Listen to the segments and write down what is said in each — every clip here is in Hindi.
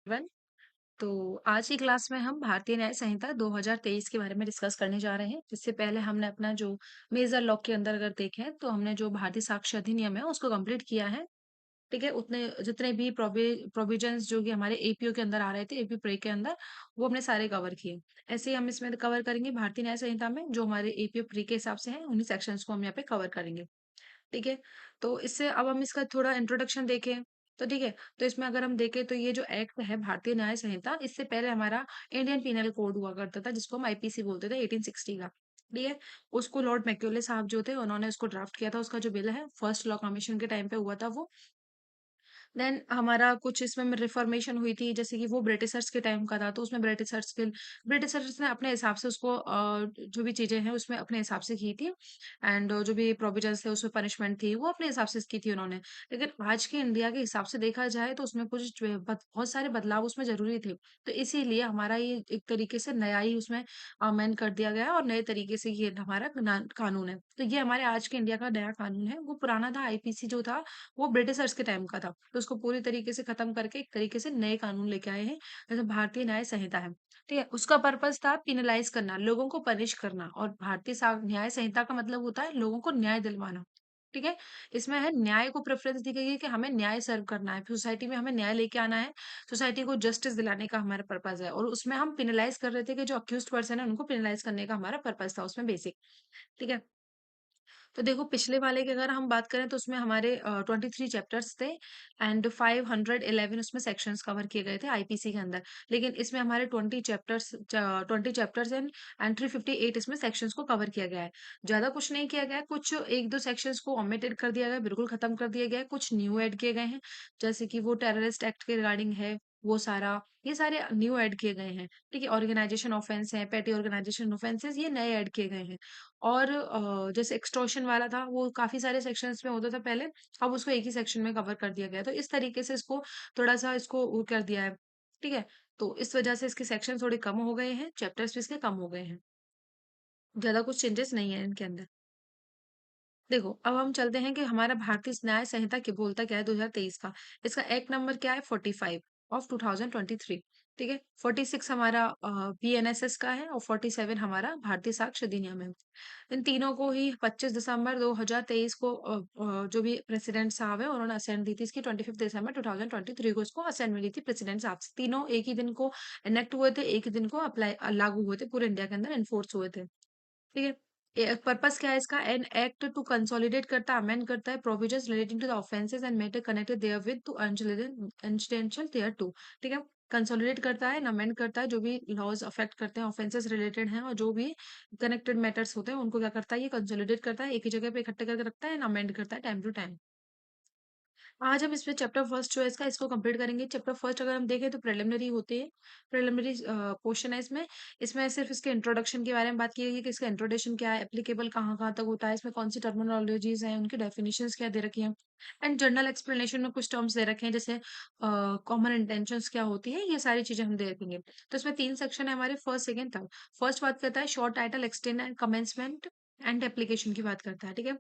वन तो आज की क्लास में हम भारतीय न्याय संहिता 2023 के बारे में डिस्कस करने जा रहे हैं। इससे पहले हमने अपना जो मेजर लॉ के अंदर अगर देखें तो हमने जो भारतीय साक्ष्य अधिनियम है उसको कंप्लीट किया है। ठीक है, उतने जितने भी प्रोविजंस जो कि हमारे एपीओ के अंदर आ रहे थे, एपी प्रे के अंदर, वो हमने सारे कवर किए। ऐसे ही हम इसमें कवर करेंगे भारतीय न्याय संहिता में जो हमारे एपीओ प्री के हिसाब से है, उन्हीं सेक्शंस को हम यहाँ पे कवर करेंगे। ठीक है, तो इससे अब हम इसका थोड़ा इंट्रोडक्शन देखें। तो ठीक है, तो इसमें अगर हम देखें तो ये जो एक्ट है भारतीय न्याय संहिता, इससे पहले हमारा इंडियन पिनल कोड हुआ करता था जिसको हम आईपीसी बोलते थे 1860 का। ठीक है, उसको लॉर्ड मैक्यूले साहब जो थे उन्होंने उसको ड्राफ्ट किया था। उसका जो बिल है फर्स्ट लॉ कमीशन के टाइम पे हुआ था वो। देन हमारा कुछ इसमें रिफॉर्मेशन हुई थी, जैसे कि वो ब्रिटिशर्स के टाइम का था, तो उसमें ब्रिटिशर्स ने अपने हिसाब से उसको जो भी चीजें हैं उसमें अपने हिसाब से की थी। एंड जो भी प्रोविजंस थे उसमें पनिशमेंट थी वो अपने हिसाब से की थी उन्होंने। लेकिन आज के इंडिया के हिसाब से देखा जाए तो उसमें कुछ जो है बहुत सारे बदलाव उसमें जरूरी थे। तो इसीलिए हमारा ये एक तरीके से नया ही उसमें अमेंड कर दिया गया है और नए तरीके से ये हमारा कानून है। तो ये हमारे आज के इंडिया का नया कानून है। वो पुराना था आईपीसी जो था, वो ब्रिटिशर्स के टाइम का था। तो उसको पूरी तरीके से खत्म करके एक तरीके से नए कानून लेके आए हैं, जैसे भारतीय न्याय संहिता है। ठीक है, उसका पर्पस था पिनलाइज करना, लोगों को पनिश करना। और न्याय संहिता का मतलब होता है लोगों को न्याय दिलवाना। ठीक है, इसमें है न्याय को प्रेफरेंस दी गई है कि हमें न्याय सर्व करना है, सोसाइटी में हमें न्याय लेके आना है, सोसाइटी को जस्टिस दिलाने का हमारा पर्पज है। और उसमें हम पिनलाइज कर रहे थे कि जो अक्यूज पर्सन है उनको पिनलाइज करने का हमारा पर्पज था उसमें बेसिक। ठीक है, तो देखो पिछले वाले की अगर हम बात करें तो उसमें हमारे 23 चैप्टर्स थे एंड 511 उसमें सेक्शंस कवर किए गए थे आईपीसी के अंदर। लेकिन इसमें हमारे 20 चैप्टर्स एंड 358 इसमें सेक्शंस को कवर किया गया है। ज्यादा कुछ नहीं किया गया है, कुछ एक दो सेक्शंस को ओमिटेड कर दिया गया है, बिल्कुल खत्म कर दिया गया है, कुछ न्यू ऐड किए गए हैं। जैसे कि वो टेररिस्ट एक्ट के रिगार्डिंग है, वो सारा, ये सारे न्यू ऐड किए गए हैं। ठीक है, ऑर्गेनाइजेशन ऑफेंस है, पेटी ऑर्गेनाइजेशन ऑफेंसेस, ये नए ऐड किए गए हैं। और जैसे एक्सटॉर्शन वाला था वो काफी सारे सेक्शंस में होता था पहले, अब उसको एक ही सेक्शन में कवर कर दिया गया। तो इस तरीके से इसको थोड़ा सा इसको वो कर दिया है। ठीक है, तो इस वजह से इसके सेक्शन थोड़े कम हो गए हैं, चैप्टर्स भी इसके कम हो गए हैं। ज्यादा कुछ चेंजेस नहीं है इनके अंदर। देखो अब हम चलते हैं कि हमारा भारतीय न्याय संहिता की बोलता क्या है 2023 का। इसका एक्ट नंबर क्या है 45 ऑफ 2023। ठीक है, 46 हमारा पीएनएसएस का है और 47 हमारा भारतीय साक्ष्य अधिनियम है। इन तीनों को ही 25 दिसंबर 2023 को जो भी प्रेसिडेंट साहब है उन्होंने असेंट दी थी। इसकी 25 दिसंबर 2023 को इसको असेंट मिली थी प्रेसिडेंट साहब से। तीनों एक ही दिन को इनेक्ट हुए थे, एक ही दिन को अप्लाई लागू हुए थे, पूरे इंडिया के अंदर इन्फोर्स हुए थे। ठीक है, पर्पस क्या है इसका, एन एक्ट टू कंसोलिडेट करता है, अमेंड करता है provisions relating to the offences and matter connected therewith to incidental thereto. ठीक है, कंसोलिडेट करता है, अमेंड करता है जो भी लॉज अफेक्ट करते हैं, ऑफेंसेस रिलेटेड हैं और जो भी कनेक्टेड मैटर्स होते हैं उनको क्या करता है, ये कंसोलिडेट करता है, एक ही जगह पे इकट्ठे करके रखता है, अमेंड करता है टाइम टू टाइम। आज हम इसमें चैप्टर फर्स्ट जो है इसका इसको कंप्लीट करेंगे। चैप्टर फर्स्ट अगर हम देखें तो प्रिलिमिनरी होते हैं, प्रिलिमिनरी पोर्शन है इसमें। इसमें सिर्फ इसके इंट्रोडक्शन के बारे में बात की गई है कि इसका इंट्रोडक्शन क्या है, एप्लीकेबल कहाँ कहाँ तक होता है, इसमें कौन सी टर्मिनोलॉजीज हैं, उनकी डेफिनेशंस क्या दे रखी हैं। एंड जनरल एक्सप्लेनेशन में कुछ टर्म्स दे रखे हैं, जैसे कॉमन इंटेंशंस क्या होती है, ये सारी चीजें हम दे रखेंगे। तो इसमें 3 सेक्शन है हमारे, फर्स्ट सेकंड थर्ड। फर्स्ट बात करता है short title extend and commencement and application की बात करता है। ठीक है,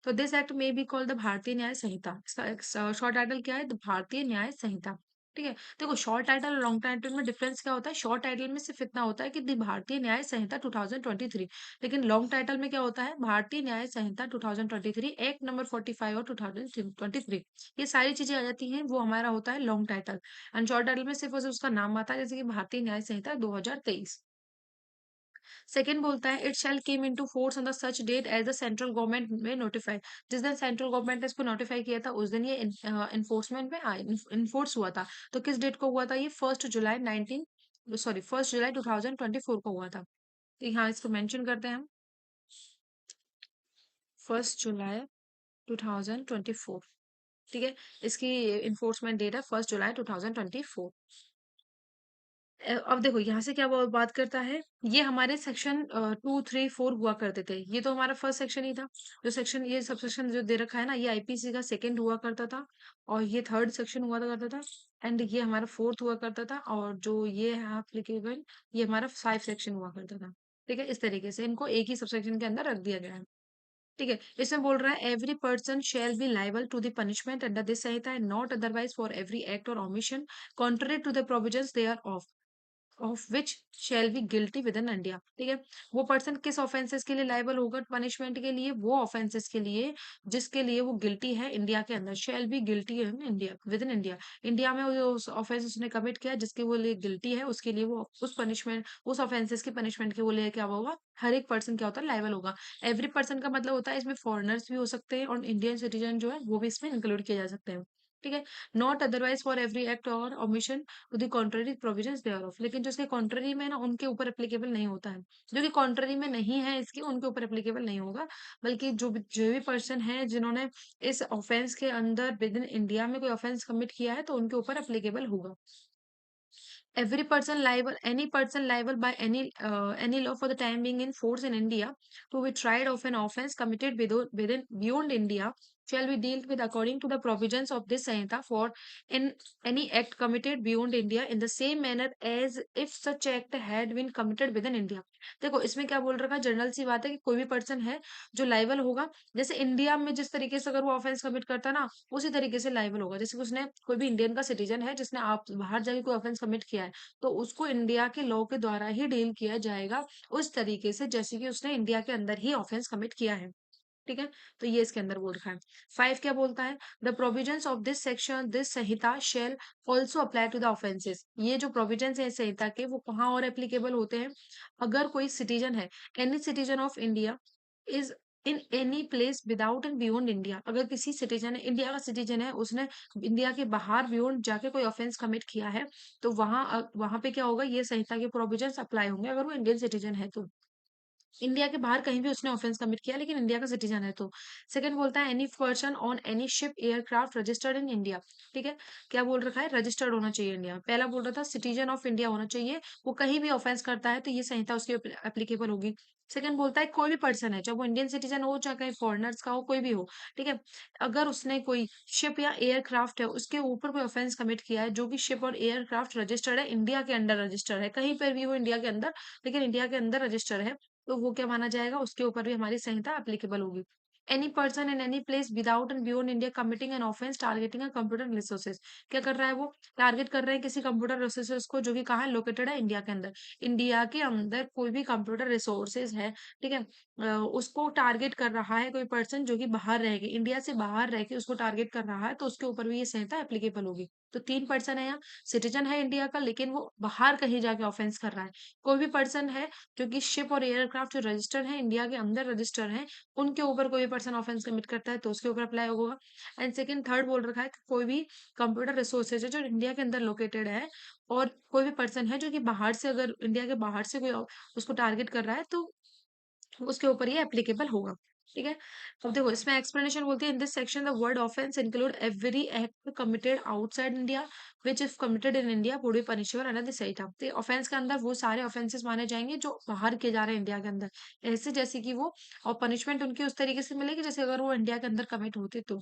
तो दिस एक्ट में बी कॉल्ड द भारतीय न्याय संहिता। इसका शॉर्ट टाइटल क्या है, द भारतीय न्याय संहिता। ठीक है, देखो शॉर्ट टाइटल और लॉन्ग टाइटल में डिफरेंस क्या होता है। शॉर्ट टाइटल में सिर्फ इतना होता है कि द भारतीय न्याय संहिता 2023। लेकिन लॉन्ग टाइटल में क्या होता है, भारतीय न्याय संहिता 2023 एक्ट नंबर 45 और 2023। ये सारी चीजें आ जाती हैं, वो हमारा होता है long title. And short title में सिर्फ और सिर्फ उसका नाम आता है, जैसे कि भारतीय न्याय संहिता 2023। सेकंड बोलता है it shall came into force on the such date as the central government में नोटिफाई। जिस दिन सेंट्रल गवर्नमेंट ने इसको नोटिफाई किया था उस दिन ये इन्फोर्समेंट में इन्फोर्स हुआ था। तो किस डेट को हुआ था ये, 1 जुलाई 2024 को हुआ था। तो यहाँ इसको मेंशन करते हैं हम, 1 जुलाई 2024। ठीक है, इसकी इन्फोर्समेंट डेट है 1 जुलाई 2024। अब देखो यहाँ से क्या बात करता है, ये हमारे सेक्शन 2, 3, 4 हुआ करते थे। ये तो हमारा फर्स्ट सेक्शन ही था। जो सेक्शन ये सब सेक्शन जो दे रखा है ना, ये आईपीसी का सेकंड हुआ करता था और ये थर्ड सेक्शन हुआ करता था। एंड ये हमारा फोर्थ हुआ करता था और जो ये है एप्लीकेबल, ये हमारा 5 सेक्शन हुआ करता था। ठीक है, इस तरीके से इनको एक ही सब सेक्शन के अंदर रख दिया गया है। ठीक है, इसमें बोल रहा है every person shall be liable to the punishment under this Sanhita and not otherwise for every act और omission contrary to the provisions thereof which shall be guilty within India. ठीक है, वो पर्सन किस ऑफेंसेस के लिए लाइबल होगा पनिशमेंट के लिए, वो ऑफेंसेस के लिए जिसके लिए वो गिल्टी है इंडिया के अंदर, shell be guilty in India with in India. India में वो जो ऑफेंस उसने कमिट किया जिसके वो लिए गिल्टी है उसके लिए वो उस पनिशमेंट उस ऑफेंसेस की पनिशमेंट के वो लिए क्या होगा, हर एक पर्सन क्या होता है लाइबल होगा। एवरी पर्सन का मतलब होता है इसमें फॉरेनर्स भी हो सकते हैं और इंडियन सिटीजन जो है वो भी इसमें इंक्लूड किए जा सकते हैं। ठीक है, not otherwise for every act और omission to the contrary provisions thereof, लेकिन जो इसके कॉन्ट्ररी में ना उनके ऊपर एप्लीकेबल नहीं होता है, जो कि कॉन्ट्ररी में नहीं है इसके उनके ऊपर एप्लीकेबल नहीं होगा, बल्कि जो भी पर्सन है जिन्होंने इस ऑफेंस के अंदर विद इन इंडिया में कोई ऑफेंस कमिट किया है तो उनके ऊपर एप्लीकेबल होगा। Every person liable, any person liable by any law for the time being in force in India to be tried of an offence committed within beyond India shall be dealt with according to the provisions of this Sanhita for in any act committed beyond India in the same manner as if such act had been committed within India। देखो इसमें क्या बोल रखा है, जनरल सी बात है कि कोई भी पर्सन है जो लाइबल होगा, जैसे इंडिया में जिस तरीके से अगर वो ऑफेंस कमिट करता है ना उसी तरीके से लाइबल होगा। जैसे कि उसने कोई भी इंडियन का सिटीजन है जिसने आप बाहर जाके कोई ऑफेंस कमिट किया है तो उसको इंडिया के लॉ के द्वारा ही डील किया जाएगा उस तरीके से जैसे कि उसने इंडिया के अंदर ही ऑफेंस कमिट किया है। ठीक है, तो ये इसके अंदर बोल रखा है। 5 क्या बोलता है, the provisions of this section this sanhita shall also apply to the offences. ये जो प्रोविजंस है इस संहिता के वो कहाँ और एप्लीकेबल होते हैं, अगर कोई सिटीजन है, any citizen of India is in any place without and beyond India, अगर किसी सिटीजन है इंडिया का सिटीजन है उसने इंडिया के बाहर बियॉन्ड जाके कोई ऑफेंस कमिट किया है तो वहां पे क्या होगा, ये संहिता के प्रोविजंस अप्लाई होंगे अगर वो इंडियन सिटीजन है तो। इंडिया के बाहर कहीं भी उसने ऑफेंस कमिट किया लेकिन इंडिया का सिटीजन है तो। सेकंड बोलता है any person on any ship aircraft registered in India. ठीक है, क्या बोल रखा है, रजिस्टर्ड होना चाहिए इंडिया। पहला बोल रहा था सिटीजन ऑफ इंडिया होना चाहिए, वो कहीं भी ऑफेंस करता है तो ये संहिता उसके एप्लीकेबल होगी। सेकंड बोलता है कोई भी पर्सन है चाहे वो इंडियन सिटीजन हो चाहे कहीं फॉरेनर्स का हो कोई भी हो, ठीक है, अगर उसने कोई शिप या एयरक्राफ्ट है उसके ऊपर कोई ऑफेंस कमिट किया है जो कि शिप और एयरक्राफ्ट रजिस्टर्ड है इंडिया के अंडर रजिस्टर्ड है, कहीं पर भी हो इंडिया के अंदर लेकिन इंडिया के अंदर रजिस्टर है तो वो क्या माना जाएगा, उसके ऊपर भी हमारी संहिता एप्लीकेबल होगी। Any person in any place without and beyond India committing an offence targeting a computer resources. क्या कर रहा है वो, टारगेट कर रहे हैं किसी कंप्यूटर रिसोर्सेज को जो कि कहाँ लोकेटेड है इंडिया के अंदर। इंडिया के अंदर कोई भी कंप्यूटर रिसोर्सेज है, ठीक है, उसको टारगेट कर रहा है कोई पर्सन जो कि बाहर रह के इंडिया से बाहर रह के उसको टारगेट कर रहा है तो उसके ऊपर भी ये संहिता एप्लीकेबल होगी। तो 3 पर्सन है यहाँ, सिटीजन है इंडिया का लेकिन वो बाहर कहीं जाके ऑफेंस कर रहा है, कोई भी पर्सन है जो कि शिप और एयरक्राफ्ट जो रजिस्टर्ड है इंडिया के अंदर रजिस्टर है उनके ऊपर कोई भी पर्सन ऑफेंस कमिट करता है तो उसके ऊपर अप्लाई होगा। एंड सेकंड थर्ड बोल रखा है कि कोई भी कंप्यूटर रिसोर्सेज है जो इंडिया के अंदर लोकेटेड है और कोई भी पर्सन है जो कि बाहर से अगर इंडिया के बाहर से कोई उसको टारगेट कर रहा है तो उसके ऊपर ये एप्लीकेबल होगा। ठीक है, अब देखो इसमें एक्सप्लेनेशन बोलती है in this section the word offence include every act committed outside India which if committed in India would be punishable under this section. तो ऑफेंस के अंदर वो सारे ऑफेंसेस माने जाएंगे जो बाहर किए जा रहे हैं इंडिया के अंदर, ऐसे जैसे कि वो, और पनिशमेंट उनकी उस तरीके से मिलेगी जैसे अगर वो इंडिया के अंदर कमिट होते तो।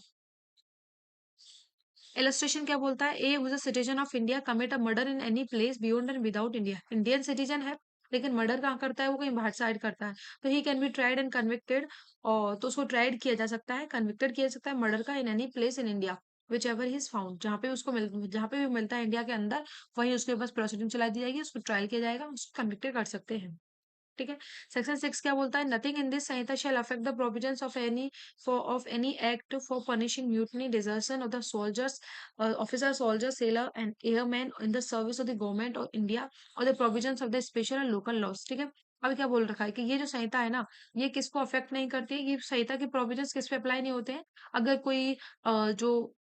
इलस्ट्रेशन क्या बोलता है, ए was a citizen of India commit a murder in any place beyond and without India. Indian citizen है लेकिन मर्डर कहाँ करता है, वो कहीं बाहर साइड करता है तो he can be tried and convicted, और तो उसको ट्राइड किया जा सकता है कन्विक्टेड किया जा सकता है मर्डर का in any place in India which ever he is found, जहाँ पे भी मिलता है इंडिया के अंदर वहीं उसके पास प्रोसीडिंग चलाई दी जाएगी, उसको ट्रायल किया जाएगा, उसको कन्विक्टेड कर सकते हैं। ठीक है, सेक्शन 6 क्या बोलता है, nothing in this Sanhita shall affect the provisions of any act for punishing mutiny desertion of the soldiers officer soldier sailor and airman in the service of the government of India और the provisions of the special and local laws. ठीक है, अभी क्या बोल रखा है कि ये जो संहिता है ना ये किसको अफेक्ट नहीं करती है, ये संहिता के प्रोविजंस किस पे अप्लाई नहीं होते हैं, अगर कोई जो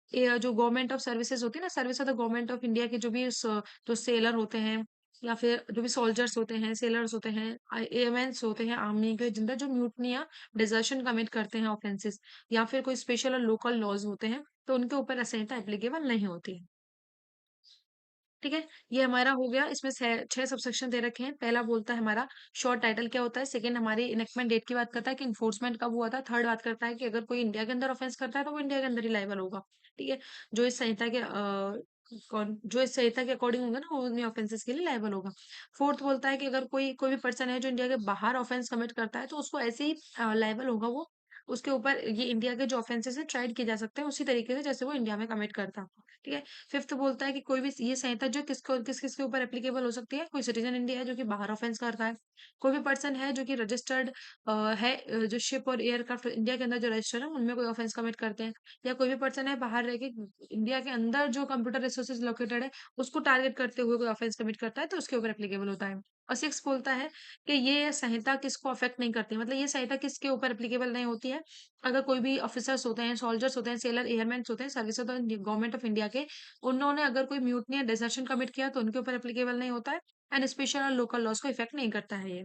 गवर्नमेंट ऑफ सर्विसेज होती है ना, service of the government of India के जो भी जो सेलर होते हैं या फिर जो भी सोल्जर्स होते हैं, सेलर्स होते हैं, एयरमैन्स होते हैं आर्मी के जिनका जो म्यूटनी या डिजर्शन कमिट करते हैं ऑफेंसेस, या फिर कोई स्पेशल और लोकल लॉज होते हैं तो उनके ऊपर संहिता एप्लीकेबल नहीं होती है। ठीक है, ये हमारा हो गया, इसमें 6 सबसेक्शन दे रखे हैं। पहला बोलता है हमारा शॉर्ट टाइटल क्या होता है, सेकंड हमारी इनेक्टमेंट डेट की बात करता है कि इन्फोर्समेंट कब हुआ था, थर्ड बात करता है कि अगर कोई इंडिया के अंदर ऑफेंस करता है तो वो इंडिया के अंदर ही लायबल होगा। ठीक है, जो इस संहिता के जो इस संहिता के अकॉर्डिंग होगा ना वो उन्हीं ऑफेंसेस के लिए लायबल होगा। फोर्थ बोलता है कि अगर कोई कोई भी पर्सन है जो इंडिया के बाहर ऑफेंस कमिट करता है तो उसको ऐसे ही लायबल होगा वो उसके ऊपर ये इंडिया के जो ऑफेंसेस हैं ट्राइड किए जा सकते हैं उसी तरीके से जैसे वो इंडिया में कमिट करता। ठीक है। फिफ्थ बोलता है कि कोई भी ये संहिता जो किस के ऊपर एप्लीकेबल हो सकती है, कोई सिटीजन इंडिया है जो कि बाहर ऑफेंस करता है, कोई भी पर्सन है जो कि रजिस्टर्ड है, जो शिप और एयरक्राफ्ट इंडिया के अंदर जो रजिस्टर्ड है उनमें कोई ऑफेंस कमिट करते हैं, या कोई भी पर्सन है बाहर रह के इंडिया के अंदर जो कंप्यूटर रिसोर्सेज लोकेटेड है उसको टारगेट करते हुए कोई ऑफेंस कमिट करता है तो उसके ऊपर एप्लीकेबल होता है। और सिक्स बोलता है कि ये संहिता किसको अफेक्ट नहीं करती, मतलब ये संहिता किसके ऊपर एप्लीकेबल नहीं होती है, अगर कोई भी ऑफिसर्स होते हैं, सोल्जर्स होते हैं, सेलर एयरमैन होते हैं, सर्विस गवर्नमेंट ऑफ इंडिया के, उन्होंने अगर कोई म्यूटनी या डिसर्शन कमिट किया तो उनके ऊपर एप्लीकेबल नहीं होता है। एंड स्पेशल और लोकल लॉज को इफेक्ट नहीं करता है ये।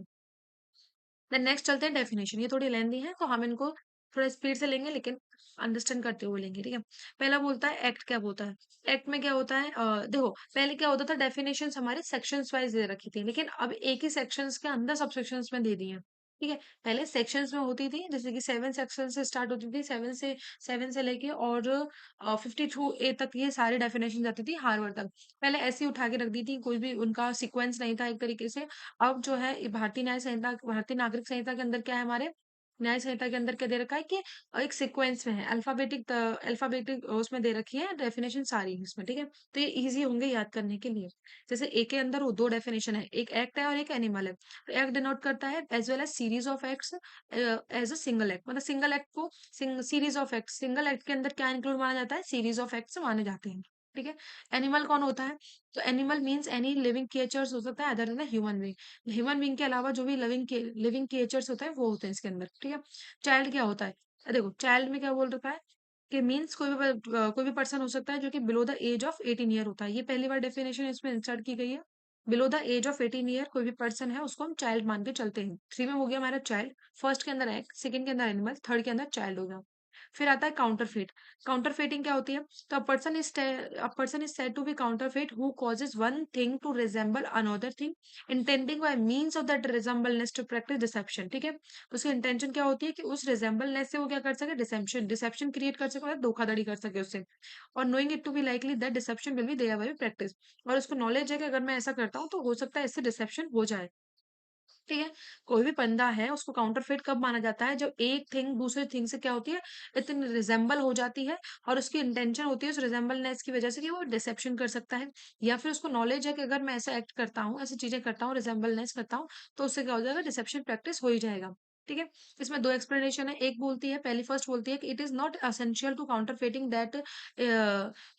देन नेक्स्ट चलते हैं डेफिनेशन, ये थोड़ी लेंदी है तो हम इनको थोड़ा स्पीड से लेंगे लेकिन अंडरस्टैंड करते हुए लेंगे, ठीक है। पहला बोलता है एक्ट क्या होता है। एक्ट में क्या होता है, देखो पहले क्या होता था, डेफिनेशंस हमारे सेक्शंस वाइज दे रखी थी, लेकिन अब एक ही सेक्शंस के अंदर सब सेक्शंस में दे दी है। ठीक है। पहले सेक्शंस में होती थी, जैसे कि 7 सेक्शन से स्टार्ट होती थी, 7 से लेके और 52 ए तक ये सारी डेफिनेशन आती थी हार्वर्ड तक। पहले ऐसे ही उठा के रख दी थी, कोई भी उनका सीक्वेंस नहीं था एक तरीके से। अब जो है ये भारतीय न्याय संहिता, भारतीय नागरिक संहिता के अंदर क्या है, हमारे न्याय संहिता के अंदर क्या दे रखा है कि एक सीक्वेंस में है, अल्फाबेटिक उसमें दे रखी है डेफिनेशन सारी इसमें, ठीक है। तो ये इजी होंगे याद करने के लिए। जैसे ए के अंदर वो दो डेफिनेशन है, एक एक्ट है और एक एनिमल है। तो एक्ट डिनोट करता है as well as series of acts as a single act, मतलब सिंगल एक्ट को series of act, single act के अंदर क्या इंक्लूड माना जाता है, सीरीज ऑफ एक्ट्स माने जाते हैं। ठीक है। एनिमल कौन होता है, तो animal means any living creatures हो सकता है other than human being, human being के अलावा जो भी लिविंग क्रिएचर्स होते हैं वो होते हैं इसके अंदर, ठीक है। चाइल्ड क्या होता है, देखो चाइल्ड में क्या बोल रखा है कि मीन्स कोई भी पर्सन हो सकता है जो कि below the age of 18 year होता है, ये पहली बार डेफिनेशन इसमें इंसर्ट की गई है। Below the age of 18 year कोई भी पर्सन है उसको हम चाइल्ड मान के चलते हैं। थ्री में हो गया हमारा चाइल्ड, फर्स्ट के अंदर एक्ट, सेकंड के अंदर एनिमल, थर्ड के अंदर चाइल्ड हो गया। फिर आता है काउंटरफेट। काउंटरफेटिंग क्या होती है, तो a person is said to be counterfeit who causes one thing to resemble another thing intending by means of that resemblance to practice deception, ठीक है। उसकी इंटेंशन क्या होती है कि उस resemblance से वो क्या कर सके, डिसेप्शन डिसेप्शन क्रिएट कर सके, मतलब धोखाधड़ी कर सके उससे। और knowing it to be likely that deception will be there by practice, और उसको नॉलेज है कि अगर मैं ऐसा करता हूँ तो हो सकता है इससे डिसेप्शन हो जाए। ठीक है। कोई भी बंदा है उसको काउंटरफेट कब माना जाता है, जब एक थिंग दूसरे थिंग से क्या होती है, इतनी रिजेंबल हो जाती है और उसकी इंटेंशन होती है उस रिजेंबलनेस की वजह से कि वो डिसेप्शन कर सकता है, या फिर उसको नॉलेज है कि अगर मैं ऐसा एक्ट करता हूँ, ऐसी चीजें करता हूँ, रिजेंबलनेस करता हूँ, तो उससे क्या हो जाएगा, डिसेप्शन प्रैक्टिस हो ही जाएगा। ठीक है। इसमें दो एक्सप्लेनेशन है, एक बोलती है, पहली फर्स्ट बोलती है कि it is not essential to counterfeiting that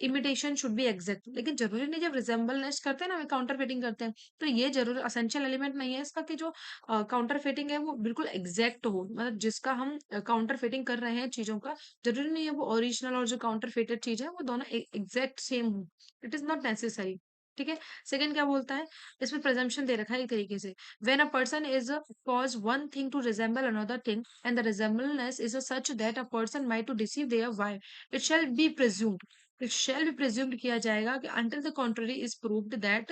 imitation should be exact, लेकिन जरूरी नहीं जब रिजेंबलनेस करते हैं ना, काउंटरफेटिंग करते हैं, तो ये जरूर असेंशियल एलिमेंट नहीं है इसका कि जो काउंटर फेटिंग है वो बिल्कुल एग्जैक्ट हो, मतलब जिसका हम काउंटर फेटिंग कर रहे हैं चीजों का, जरूरी नहीं है वो ओरिजिनल और जो काउंटर फेटेड चीज है वो दोनों एग्जैक्ट सेम हो। It is not necessary. ठीक है। सेकंड क्या बोलता है, इसमें प्रेजम्पशन दे रखा है एक तरीके से, when a person is cause one thing to resemble another thing and the resemblance is such that a person might to deceive their wife, it shall be presumed किया जाएगा कि until the contrary is proved that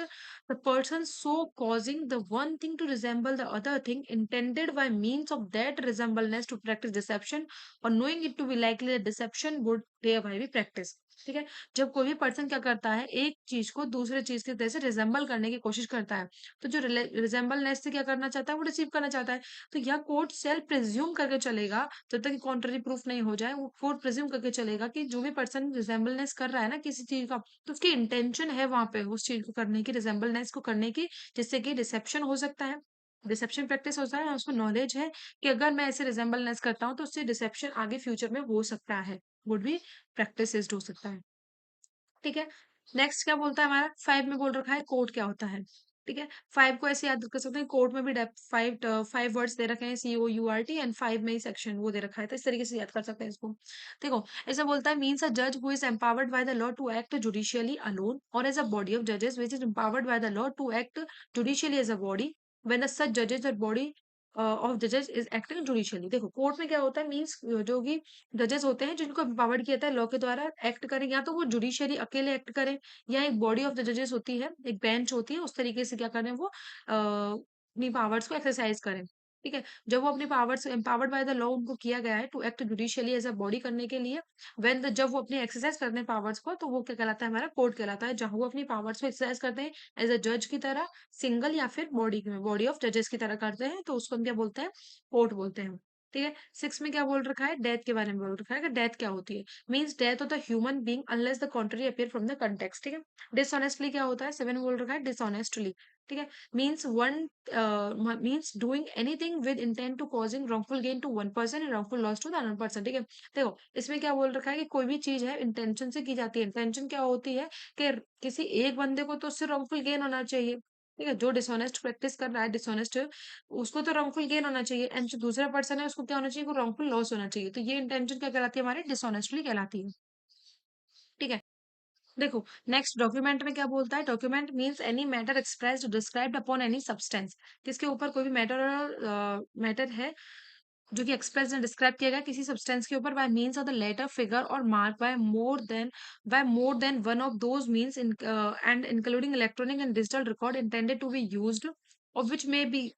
the person so causing the one thing to resemble the other thing intended by means of that resemblance to practice deception or knowing it to be likely that deception would thereby be practiced। ठीक है। जब कोई भी पर्सन क्या करता है, एक चीज को दूसरे चीज की तरह से रिजेंबल करने की कोशिश करता है, तो जो रिजेंबलनेस से क्या करना चाहता है, वो रिसीव करना चाहता है, तो यह कोर्ट सेल्फ प्रिज्यूम करके चलेगा, जब तक कॉन्ट्ररी प्रूफ नहीं हो जाए, वो कोर्ट प्रिज्यूम करके चलेगा कि जो भी पर्सन रिजेंबलनेस कर रहा है ना किसी चीज का, तो उसकी इंटेंशन है वहां पे उस चीज को करने की, रिजेंबलनेस को करने की, जिससे कि डिसेप्शन हो सकता है, डिसेप्शन प्रैक्टिस होता है, और उसको नॉलेज है कि अगर मैं ऐसे रिजेंबलनेस करता हूँ तो उससे डिसेप्शन आगे फ्यूचर में हो सकता है, वुड बी प्रैक्टिस हो सकता है। ठीक है। नेक्स्ट क्या बोलता है हमारा, फाइव में बोल रखा है कोड क्या होता है। ठीक है। फाइव को ऐसे याद कर सकते हैं, कोड में भी फाइव फाइव वर्ड्स दे रखे हैं, COURT, एंड फाइव में ही सेक्शन वो दे रखा है, तो इस तरीके से याद कर सकते हैं इसको। देखो ऐसा बोलता है, मीन्स अ जज who is empowered by the law to act judicially alone और एज अ बॉडी ऑफ जजेस which is empowered by the law to act judicially as a body when the such judges or body of judges is acting judicially। देखो कोर्ट में क्या होता है, मीन्स जो कि जजेस होते हैं जिनको एम्पावर्ड किया जाता है लॉ के द्वारा एक्ट करें, या तो वो जुडिशियरी अकेले एक्ट करें, या एक बॉडी ऑफ द जजेस होती है, एक बेंच होती है, उस तरीके से क्या करें, वो अपनी पावर्स को एक्सरसाइज करें। ठीक है। जब वो अपनी powers empowered by the law उनको किया गया है to act judicially as a body करने के लिए, जब वो अपनी एक्सरसाइज करते हैं पावर्स को, तो वो क्या कहलाता है, हमारा कोर्ट कहलाता है, जहां वो अपनी पावर्स को एक्सरसाइज करते हैं एज अ जज की तरह, सिंगल या फिर बॉडी ऑफ जजेस की तरह करते हैं, तो उसको हम क्या बोलते हैं, कोर्ट बोलते हैं। ठीक है। 6 में क्या बोल रखा है, डेथ के बारे में बोल रखा है कि डेथ क्या होती है, means death of the human being unless the contrary appear from the context. ठीक है। डिसऑनेस्टली क्या होता है, 7 में बोल रखा है डिसऑनेस्टली। ठीक है। Means one means doing anything with intent to causing wrongful gain to one person and wrongful loss to the another person. ठीक है। देखो इसमें क्या बोल रखा है कि कोई भी चीज है इंटेंशन से की जाती है। इंटेंशन क्या होती है कि किसी एक बंदे को तो उससे रॉन्गफुल गेन होना चाहिए। ठीक है। जो डिसऑनेस्ट प्रैक्टिस कर रहा है, डिसऑनेस्ट, उसको तो रॉन्गफुल गेन होना चाहिए, एंड जो दूसरा पर्सन है उसको क्या होना चाहिए, वो रॉन्गफुल लॉस होना चाहिए। तो ये इंटेंशन क्या कहलाती है, हमारी डिसऑनेस्टली कहलाती है। ठीक है। देखो नेक्स्ट डॉक्यूमेंट में क्या बोलता है, document means any matter expressed described upon any substance. किसके ऊपर, कोई भी मैटर है जो कि एक्सप्रेस एंड डिस्क्राइब किया गया किसी सब्सटेंस के ऊपर by means of the letter figure और mark by more than one of those means in and including electronic and digital record intended to be used of which may be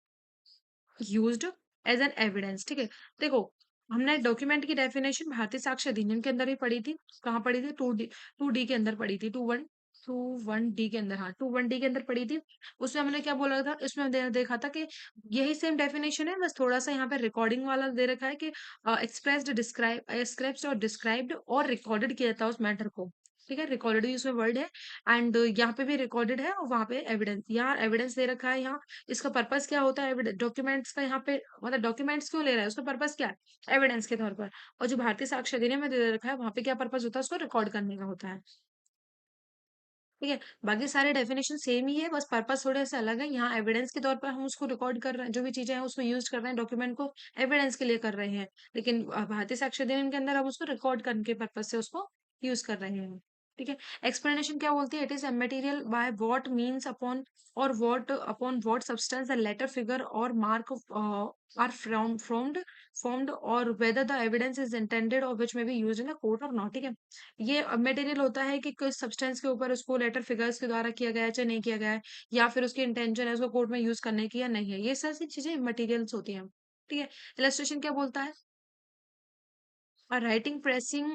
used as an evidence. ठीक है। देखो हमने डॉक्यूमेंट की डेफिनेशन भारतीय साक्ष्य अधिनियम के अंदर ही पढ़ी थी। कहाँ पढ़ी थी, टू डी के अंदर पढ़ी थी, टू वन डी के अंदर, हाँ 2(1)(d) के अंदर पढ़ी थी। उसमें हमने क्या बोला था, इसमें देखा था कि यही सेम डेफिनेशन है, बस थोड़ा सा यहाँ पे रिकॉर्डिंग वाला दे रखा है कि एक्सप्रेस्ड और डिस्क्राइब्ड और रिकॉर्डेड किया था उस मैटर को। ठीक है। रिकॉर्डेड उसमें वर्ड है, एंड यहाँ पे भी रिकॉर्डेड है और वहाँ पे एविडेंस, यहाँ एविडेंस दे रखा है। यहाँ इसका पर्पस क्या होता है डॉक्यूमेंट्स का, यहाँ पे मतलब डॉक्यूमेंट्स क्यों ले रहा है, उसका पर्पस क्या है, एविडेंस के तौर पर। और जो भारतीय साक्ष्य अधिनियम में दे रखा है वहां पे क्या पर्पस होता है, उसको रिकॉर्ड करने का होता है। ठीक है। बाकी सारे डेफिनेशन सेम ही है, बस पर्पस थोड़े से अलग है। यहाँ एविडेंस के तौर पर हम उसको रिकॉर्ड कर रहे हैं, जो भी चीजें हैं उसको यूज कर रहे हैं, डॉक्यूमेंट को एविडेंस के लिए कर रहे हैं। लेकिन भारतीय साक्ष्य अधिनियम के अंदर हम उसको रिकॉर्ड करने के पर्पज से उसको यूज कर रहे हैं। ठीक है। एक्सप्लेनेशन क्या बोलती है, it is material by what means upon और what upon what substance the letter figure और mark are formed or whether the evidence is intended or which may be used in a court or not। ठीक है। ये मटेरियल होता है कि किस सब्सटेंस के ऊपर उसको लेटर फिगर्स के द्वारा किया गया है चाहे नहीं किया गया है, या फिर उसकी इंटेंशन है उसको कोर्ट में यूज करने की या नहीं है, ये सारी चीजें मटेरियल्स होती हैं। ठीक है। इलस्ट्रेशन क्या बोलता है, a writing pressing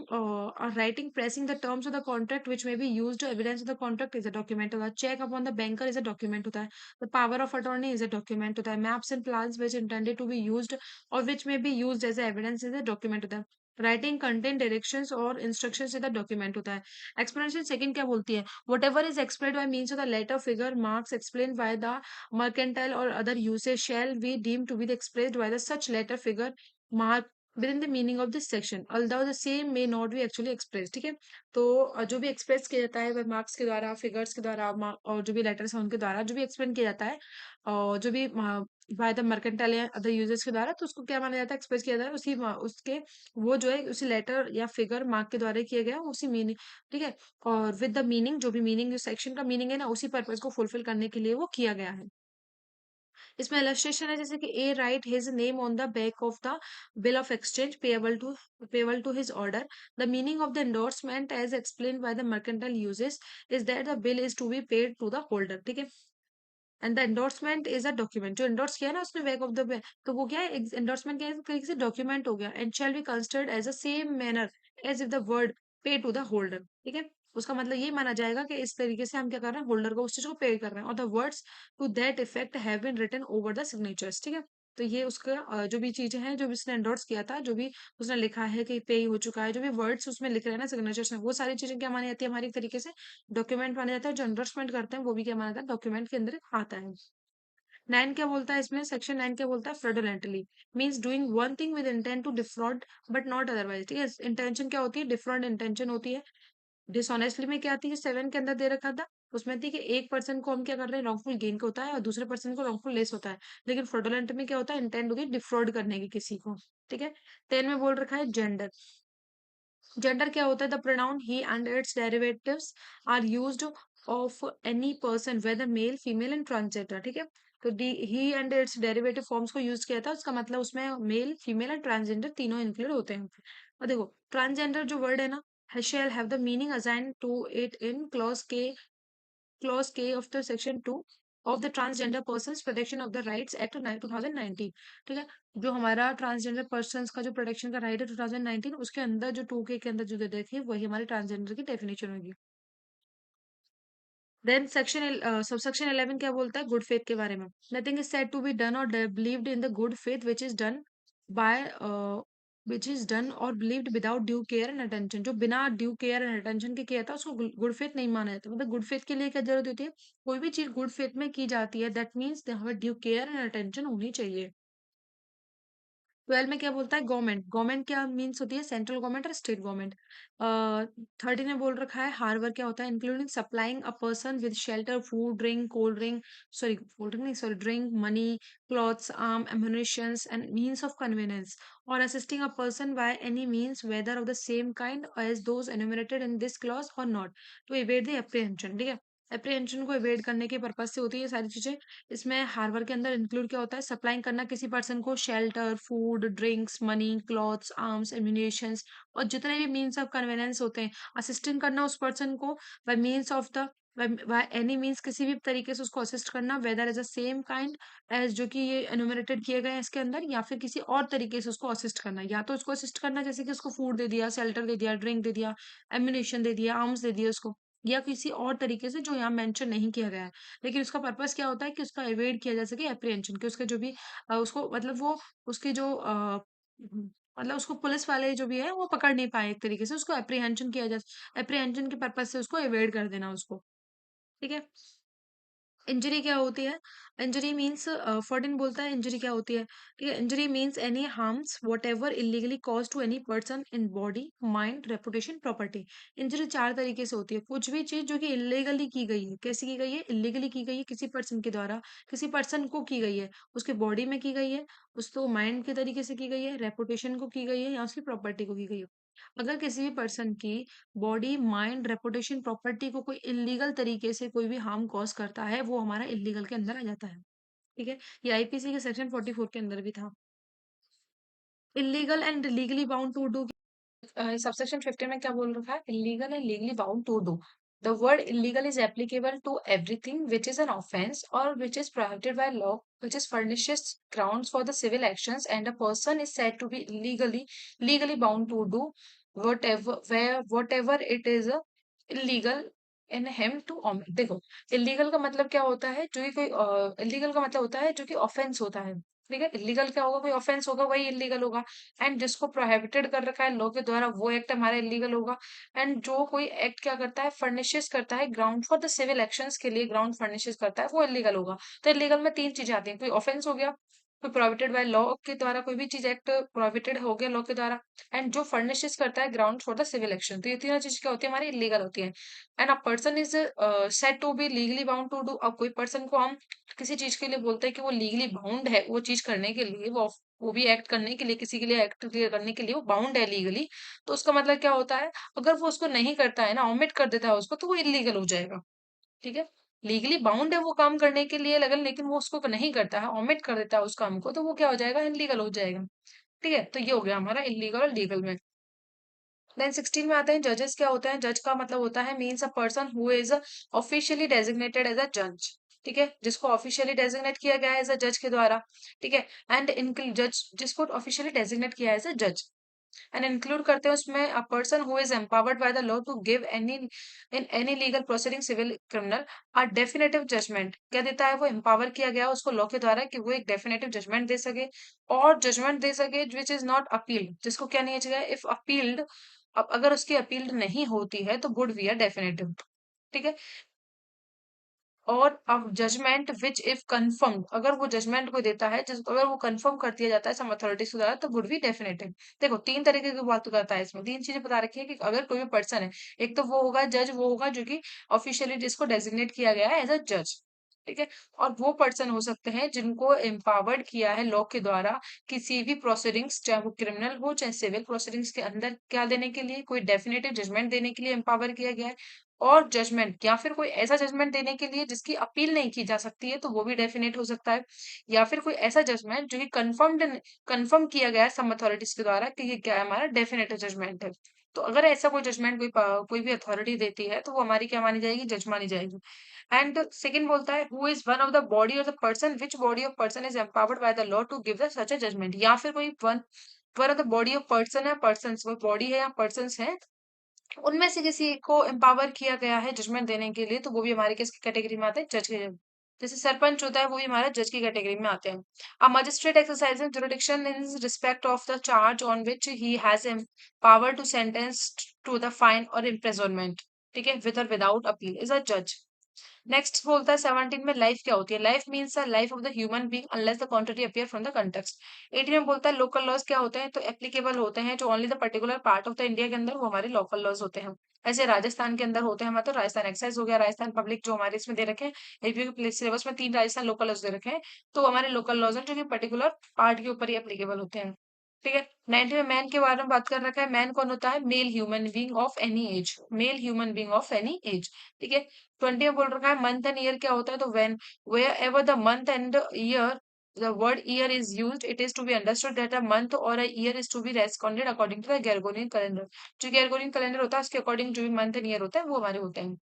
the terms of the contract which may be used to evidence of the contract is a document होता है। check upon the banker is a document होता है। the power of attorney is a document होता है। maps and plans which intended to be used or which may be used as a evidence is a document होता है। राइटिंग कंटेंट डायरेक्शंस और इंस्ट्रक्शंस से द डॉक्यूमेंट होता है। एक्सप्लेनेशन सेकंड क्या बोलती है, whatever is explain by means of the letter figure marks explain by the mercantile और other usage shall be deem to be expressed by the such letter figure mark within the meaning of this section although the same may not be actually expressed। ठीक है। तो जो भी एक्सप्रेस किया जाता है मार्क्स के द्वारा, फिगर्स के द्वारा, और जो भी लेटर्स हैं उनके द्वारा जो भी एक्सप्लेन किया जाता है, और जो भी बाय द मर्केंटाइल या अदर यूजर्स के द्वारा, तो उसको क्या माना जाता है, एक्सप्रेस किया जाता है उसी उसके वो जो है उसी लेटर या फिगर मार्क के द्वारा किया गया उसी मीनिंग। ठीक है। और विद द मीनिंग, जो भी मीनिंग, जो सेक्शन का मीनिंग है ना, उसी पर्पज को फुलफिल करने के लिए वो किया गया है। इसमें इलस्ट्रेशन है जैसे कि A write his name on the back of the bill of exchange payable to his order. The meaning of the endorsement as explain by the mercantile usages is that the bill is to be paid to the holder. ठीक है। And the endorsement is a document, जो एंडोर्स किया ना उसने बैक ऑफ द, तो वो क्या है, एंडोर्समेंट क्या है, एक तरीके से डॉक्यूमेंट हो गया, and shall be considered as a same manner as if the word pay to the holder. ठीक है। उसका मतलब ये माना जाएगा कि इस तरीके से हम क्या कर रहे हैं, होल्डर को उस चीज को पे कर रहे हैं, और the words to that effect have been written over the signatures. ठीक है। तो ये उसका जो भी चीजें हैं, जो भी उसने एंडोर्स किया था, जो भी उसने लिखा है कि पे हो चुका है, जो भी वर्ड्स उसमें लिख रहे हैं ना सिग्नेचर्स में, वो सारी चीजें क्या मानी जाती है, हमारी एक तरीके से डॉक्यूमेंट माना जाता है। जो एंडोर्समेंट करते हैं वो भी क्या माना जाता है, डॉक्यूमेंट के अंदर आता है। 9 क्या बोलता है इसमें, सेक्शन 9 क्या बोलता है, fraudulently means doing one thing with intent to defraud but not otherwise. ठीक है। इंटेंशन क्या होती है, डिफरॉड इंटेंशन होती है। डिसऑनेस्टली में क्या आती है, 7 के अंदर दे रखा था, उसमें थी कि एक पर्सन को हम क्या कर रहे हैं, रॉन्गफुल गेन का होता है, और दूसरे पर्सन को रॉन्गफुल लेस होता है। लेकिन फ्रॉडुलेंट में क्या होता है, इंटेंट होती है डिफ्रॉड करने की किसी को। ठीक है। 10 में बोल रखा है जेंडर। जेंडर क्या होता है, the pronoun he and its derivatives are used of any person whether male female and transgender. ठीक है। तो the he and its derivative forms को यूज किया था, उसका मतलब उसमें मेल फीमेल एंड ट्रांसजेंडर तीनों इंक्लूड होते हैं। और देखो ट्रांसजेंडर जो वर्ड है ना, shall have the meaning assigned to it in clause K of the section 2 of the Transgender Persons Protection of the Rights Act 2019। ठीक है। जो हमारा ट्रांसजेंडर पर्सन्स का जो प्रोटेक्शन का राइट है 2019, उसके अंदर जो 2K के अंदर जो दे रखी है वही हमारे ट्रांसजेंडर की डेफिनेशन होगी। देन सेक्शन सबसेक्शन 11 क्या बोलता है, गुड फेथ के बारे में। Nothing is said to be done और believed in the good faith which is done by which is done और believed without due care and attention. जो बिना ड्यू केयर एंड अटेंशन के किया था उसको गुड फेथ नहीं माना जाता। मतलब गुड फेथ के लिए क्या ज़रूरत होती है? कोई भी चीज़ गुड फेथ में की जाती है, दैट मीन्स वहाँ पे ड्यू केयर एंड अटेंशन होनी चाहिए। 12 में क्या बोलता है? गवर्नमेंट। गवर्नमेंट क्या मीन्स होती है? सेंट्रल गवर्नमेंट और स्टेट गवर्नमेंट। 13 में बोल रखा है हार्बर क्या होता है? Including supplying a person with shelter, food, drink, cold drink, sorry cold drink नहीं, sorry drink, money, clothes, arm, ammunitions and means of convenience, और assisting a person by any means whether of the same kind as those enumerated in this clause और not, to evade the apprehension. ठीक है? एप्रीहेंशन को एवेड करने के पर्पज से होती है ये सारी चीजें। इसमें हार्बर के अंदर इंक्लूड क्या होता है? सप्लाइंग करना किसी पर्सन को shelter, food, drinks, money, clothes, arms, ammunitions और जितने भी मीन्स ऑफ कन्वीनियंस होते हैं, असिस्टिंग करना उस पर्सन को by means of the by any means, किसी भी तरीके से उसको असिस्ट करना, whether as a same kind as जो कि ये एनुमरेटेड किए गए हैं इसके अंदर, या फिर किसी और तरीके से उसको असिस्ट करना। या तो उसको असिस्ट करना जैसे कि उसको फूड दे दिया, शेल्टर दे दिया, ड्रिंक दे दिया, एम्यूनिशन दे दिया, आर्म्स दे दिया उसको, या किसी और तरीके से जो यहाँ मेंशन नहीं किया गया है। लेकिन उसका पर्पस क्या होता है कि उसका एवेड किया जा सके एप्रीहेंशन, कि उसके जो भी उसको मतलब वो उसकी जो मतलब उसको पुलिस वाले जो भी है वो पकड़ नहीं पाए, एक तरीके से उसको एप्रीहेंशन किया जा, एप्रीहेंशन के पर्पस से उसको एवेड कर देना उसको। ठीक है? इंजरी क्या होती है? इंजरी मीन्स 14 बोलता है इंजरी क्या होती है? ठीक है? Injury means any harms whatever illegally cause to any person in body, mind, reputation, property. Injury चार तरीके से होती है। कुछ भी चीज जो कि इलीगली की गई है, कैसे की गई है? इलीगली की गई है किसी पर्सन के द्वारा, किसी पर्सन को की गई है, उसके बॉडी में की गई है, उसको माइंड के तरीके से की गई है, रेपुटेशन को की गई है, या उसकी प्रॉपर्टी को की गई है। अगर किसी भी पर्सन की बॉडी, माइंड, रेपुटेशन, प्रॉपर्टी को कोई इलीगल तरीके से कोई भी हार्म कॉज करता है, वो हमारा इलीगल के अंदर आ जाता है। ठीक है? ये आईपीसी के सेक्शन 44 के अंदर भी था। Illegal and legally bound to do, subsection 15 में क्या बोल रखा है? Illegal and legally bound to do. The word illegal is applicable to everything which is an offense or which is prohibited by law, which is furnishes grounds for the civil actions, and a person is said to be legally bound to do whatever it is illegal in him to omit। देखो, इलीगल का मतलब क्या होता है? जो कि कोई इलीगल का मतलब होता है जो कि ऑफेंस होता है। ठीक है? इलीगल क्या होगा? कोई ऑफेंस होगा वही इलीगल होगा। एंड जिसको प्रोहिबिटेड कर रखा है लॉ के द्वारा वो एक्ट हमारा इलीगल होगा। एंड जो कोई एक्ट क्या करता है? फर्निशेस करता है ground for the civil actions के लिए, ग्राउंड फर्निशेस करता है, वो इलीगल होगा। तो इलीगल में तीन चीजें आती हैं। कोई ऑफेंस हो गया, कोई प्रोहिबिटेड बाय लॉ के द्वारा, कोई भी चीज एक्ट प्रोहिबिटेड हो गया लॉ के द्वारा, एंड जो फर्निशेस करता है ground for the civil action. तो ये तीनों चीज क्या होती है? हमारी इलीगल होती है। And a person is said to be legally bound to do. अब कोई पर्सन को हम किसी चीज के लिए बोलते हैं कि वो लीगली बाउंड है वो चीज करने के लिए, वो भी एक्ट करने के लिए, किसी के लिए एक्ट क्लियर करने के लिए वो बाउंड है लीगली। तो उसका मतलब क्या होता है? अगर वो उसको नहीं करता है ना, ओमिट कर देता है उसको, तो वो इलीगल हो जाएगा। ठीक है? लीगली बाउंड है वो काम करने के लिए लगन, लेकिन वो उसको नहीं करता है, ओमिट कर देता है उस काम को, तो वो क्या हो जाएगा? इलीगल हो जाएगा। ठीक है? तो ये हो गया हमारा इलीगल और लीगल में। देन 16 में आते हैं जजेस क्या होता है? जज का मतलब होता है means a person who is officially designated as a जज। ठीक है? जिसको ऑफिशियली डेजिग्नेट किया गया है एज अ जज के द्वारा। ठीक है? एंड इनक्लूड जज, जिसको ऑफिशियली डेजिग्नेट किया है एज अ जज, एंड इंक्लूड करते हैं उसमें a person who is empowered by the law to give any in any legal proceeding civil criminal a definitive judgement. क्या देता है? वो एम्पावर किया गया है उसको लॉ के द्वारा कि वो एक डेफिनेटिव जजमेंट दे सके, और जजमेंट दे सके विच इज नॉट अपील्ड, जिसको क्या नहीं चाहिए? इफ अपील्ड, अब अगर उसकी अपील्ड नहीं होती है तो वुड बी अ डेफिनेटिव। ठीक है? और अब जजमेंट विच इफ कंफर्म्ड, अगर वो जजमेंट को देता है जिस, अगर वो कंफर्म कर दिया जाता है सम अथॉरिटीज के द्वारा, तो वुड बी डेफिनेटिव। देखो, तीन तरीके की बात करता है इसमें, तीन चीजें बता रखी है कि अगर कोई भी पर्सन है, एक तो वो होगा जज, वो होगा जो कि ऑफिशियली जिसको डेजिग्नेट किया गया है एज अ जज। ठीक है? और वो पर्सन हो सकते हैं जिनको एम्पावर्ड किया है लॉ के द्वारा किसी भी प्रोसीडिंग्स, चाहे वो क्रिमिनल हो चाहे सिविल प्रोसीडिंग्स के अंदर क्या देने के लिए, कोई डेफिनेटिव जजमेंट देने के लिए एम्पावर किया गया है। और जजमेंट, या फिर कोई ऐसा जजमेंट देने के लिए जिसकी अपील नहीं की जा सकती है, तो वो भी डेफिनेट हो सकता है। या फिर कोई ऐसा जजमेंट जो कि कंफर्म किया गया है सम अथॉरिटीज के द्वारा कि ये क्या है? हमारा डेफिनेटिव जजमेंट है। तो अगर ऐसा कोई जजमेंट कोई भी अथॉरिटी देती है तो वो हमारी क्या मानी जाएगी? जज मानी जाएगी। एंड सेकंड बोलता है who is one of the body of the person, which body of person is empowered by the law to give the such a judgement. या फिर कोई one of the body of person है, पर्सन वो बॉडी है या पर्सन है, उनमें से किसी को एम्पावर किया गया है जजमेंट देने के लिए, तो वो भी हमारे किस कैटेगरी में आते हैं? जज के। जैसे सरपंच होता है वो भी हमारा जज की कैटेगरी में आते हैं। A magistrate exercising jurisdiction in respect of the charge on which he has power to sentence to the fine और इम्प्रिजनमेंट, ठीक है, विद और विदाउट अपील इज अ जज। नेक्स्ट बोलता है 17 में लाइफ क्या होती है? Life means the life of the human being unless the contrary appear from the context. 18 में बोलता है लोकल लॉज क्या होते हैं? तो एप्लीकेबल होते हैं जो only the particular part of the India के अंदर, वो हमारे लोकल लॉज होते हैं। ऐसे राजस्थान के अंदर होते हैं हमारे, तो राजस्थान एक्साइज हो गया, राजस्थान पब्लिक जो हमारे इसमें दे रखे हैं, एपीयू के सिलेबस में 3 राजस्थान लोकल लॉज दे रखे हैं, तो हमारे लोकल लॉज हैं जो कि पर्टिकुलर पार्ट के ऊपर ही एप्लीकेबल होते हैं। ठीक है। 19 में मैन के बारे में बात कर रखा है। मैन कौन होता है? Male human being of any age, male human being of any age. ठीक है। 20 में बोल रखा है मंथ एंड ईयर क्या होता है? तो when wherever the month and year the word year is used, it is to be understood that a month or a year is to be corresponded according to the Gregorian calendar। जो Gregorian calendar होता है उसके अकॉर्डिंग जो भी मंथ एंड ईयर होता है वो हमारे होते हैं।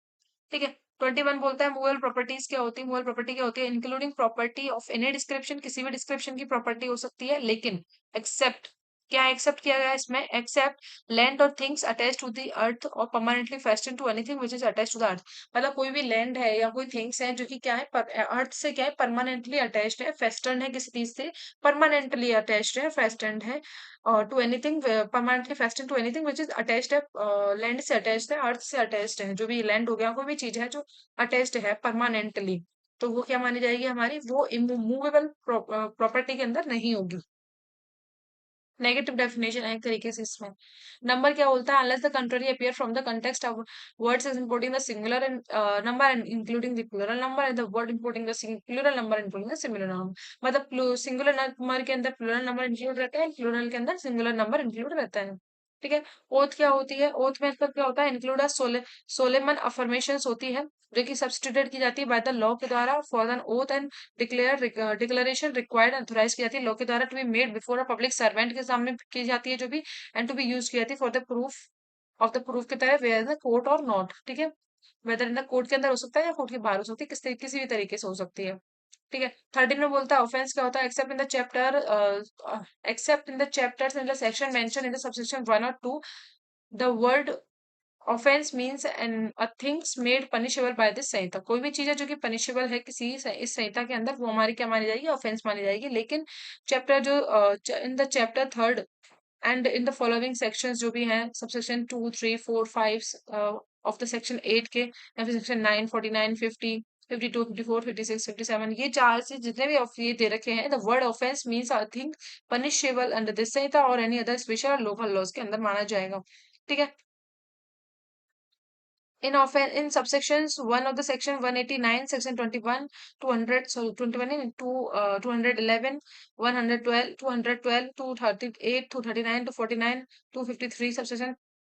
ठीक है। 21 बोलता है मूवेबल प्रॉपर्टीज क्या होती है? मूवेबल प्रॉपर्टी क्या होती है? Including property of any description, किसी भी डिस्क्रिप्शन की प्रॉपर्टी हो सकती है, लेकिन एक्सेप्ट, क्या एक्सेप्ट किया गया है इसमें? एक्सेप्ट लैंड और things attach to the earth और permanently fastened to anything which is attach to the earth. मतलब कोई भी लैंड है या कोई थिंग्स है जो कि क्या है, अर्थ से क्या है, परमानेंटली अटैच्ड है, फेस्टर्न है किसी चीज से, परमानेंटली अटैच्ड है, फेस्टर्न है, और to anything, permanently fastened to anything which is attached है, लैंड से अटैच्ड है, अर्थ से अटैच्ड है, जो भी लैंड हो गया, कोई भी चीज है जो अटैच्ड है परमानेंटली, तो वो क्या मानी जाएगी हमारी? वो इमूवेबल प्रॉपर्टी के अंदर नहीं होगी। नेगेटिव डेफिनेशन है एक तरीके से इसमें। नंबर क्या बोलता है? Unless the contrary appear from the context of words is importing the singular and number and including the plural number and the word importing the plural number including the singular number. मतलब सिंगुलर नंबर के अंदर प्लूरल नंबर इंक्लूड रहता है, प्लूरल के अंदर सिंगुलर नंबर इंक्लूड रहता है। ठीक है। ओथ क्या होती है? ओथ में मतलब क्या होता है? इंक्लूड सोलेमन अफर्मेशंस होती है जो कि सब्स्टिट्यूट की जाती है बाय द लॉ के द्वारा for an oath and declaration required authorize की जाती है लॉ के द्वारा to be made before a public servant के सामने की जाती है जो भी, एंड टू बी यूज की जाती है for the proof of the proof की तरह वेयर द कोर्ट और नॉट। ठीक है। वेदर इन द कोर्ट के अंदर हो सकता है या कोर्ट के बाहर हो सकती है, किसी भी तरीके से हो सकती है। ठीक है। 13 में बोलता है ऑफेंस क्या होता है? Except in the chapter, except in the chapters in the section mention in the subsection 1 और 2, the word offence means an a things made punishable by this Sanhita. कोई भी चीज है जो कि पनिशेबल है किसी इस संहिता के अंदर, वो हमारी क्या मानी जाएगी? ऑफेंस मानी जाएगी। लेकिन चैप्टर जो इन the chapter third and in the following sections जो भी हैं, सबसेक्शन 2 3 4 5 ऑफ द सेक्शन 8 के, या फिर सेक्शन 9 49 50 52 54 56 57, ये चार से जितने भी ये दे रखे हैं, the word offence means I think punishable under this Sanhita और any other special local laws के अंदर माना जाएगा। ठीक है। in subsections 1 of the section 189, section 21, 200, sorry, 21 and 211, 112, 212, 238, 239, 249, 253,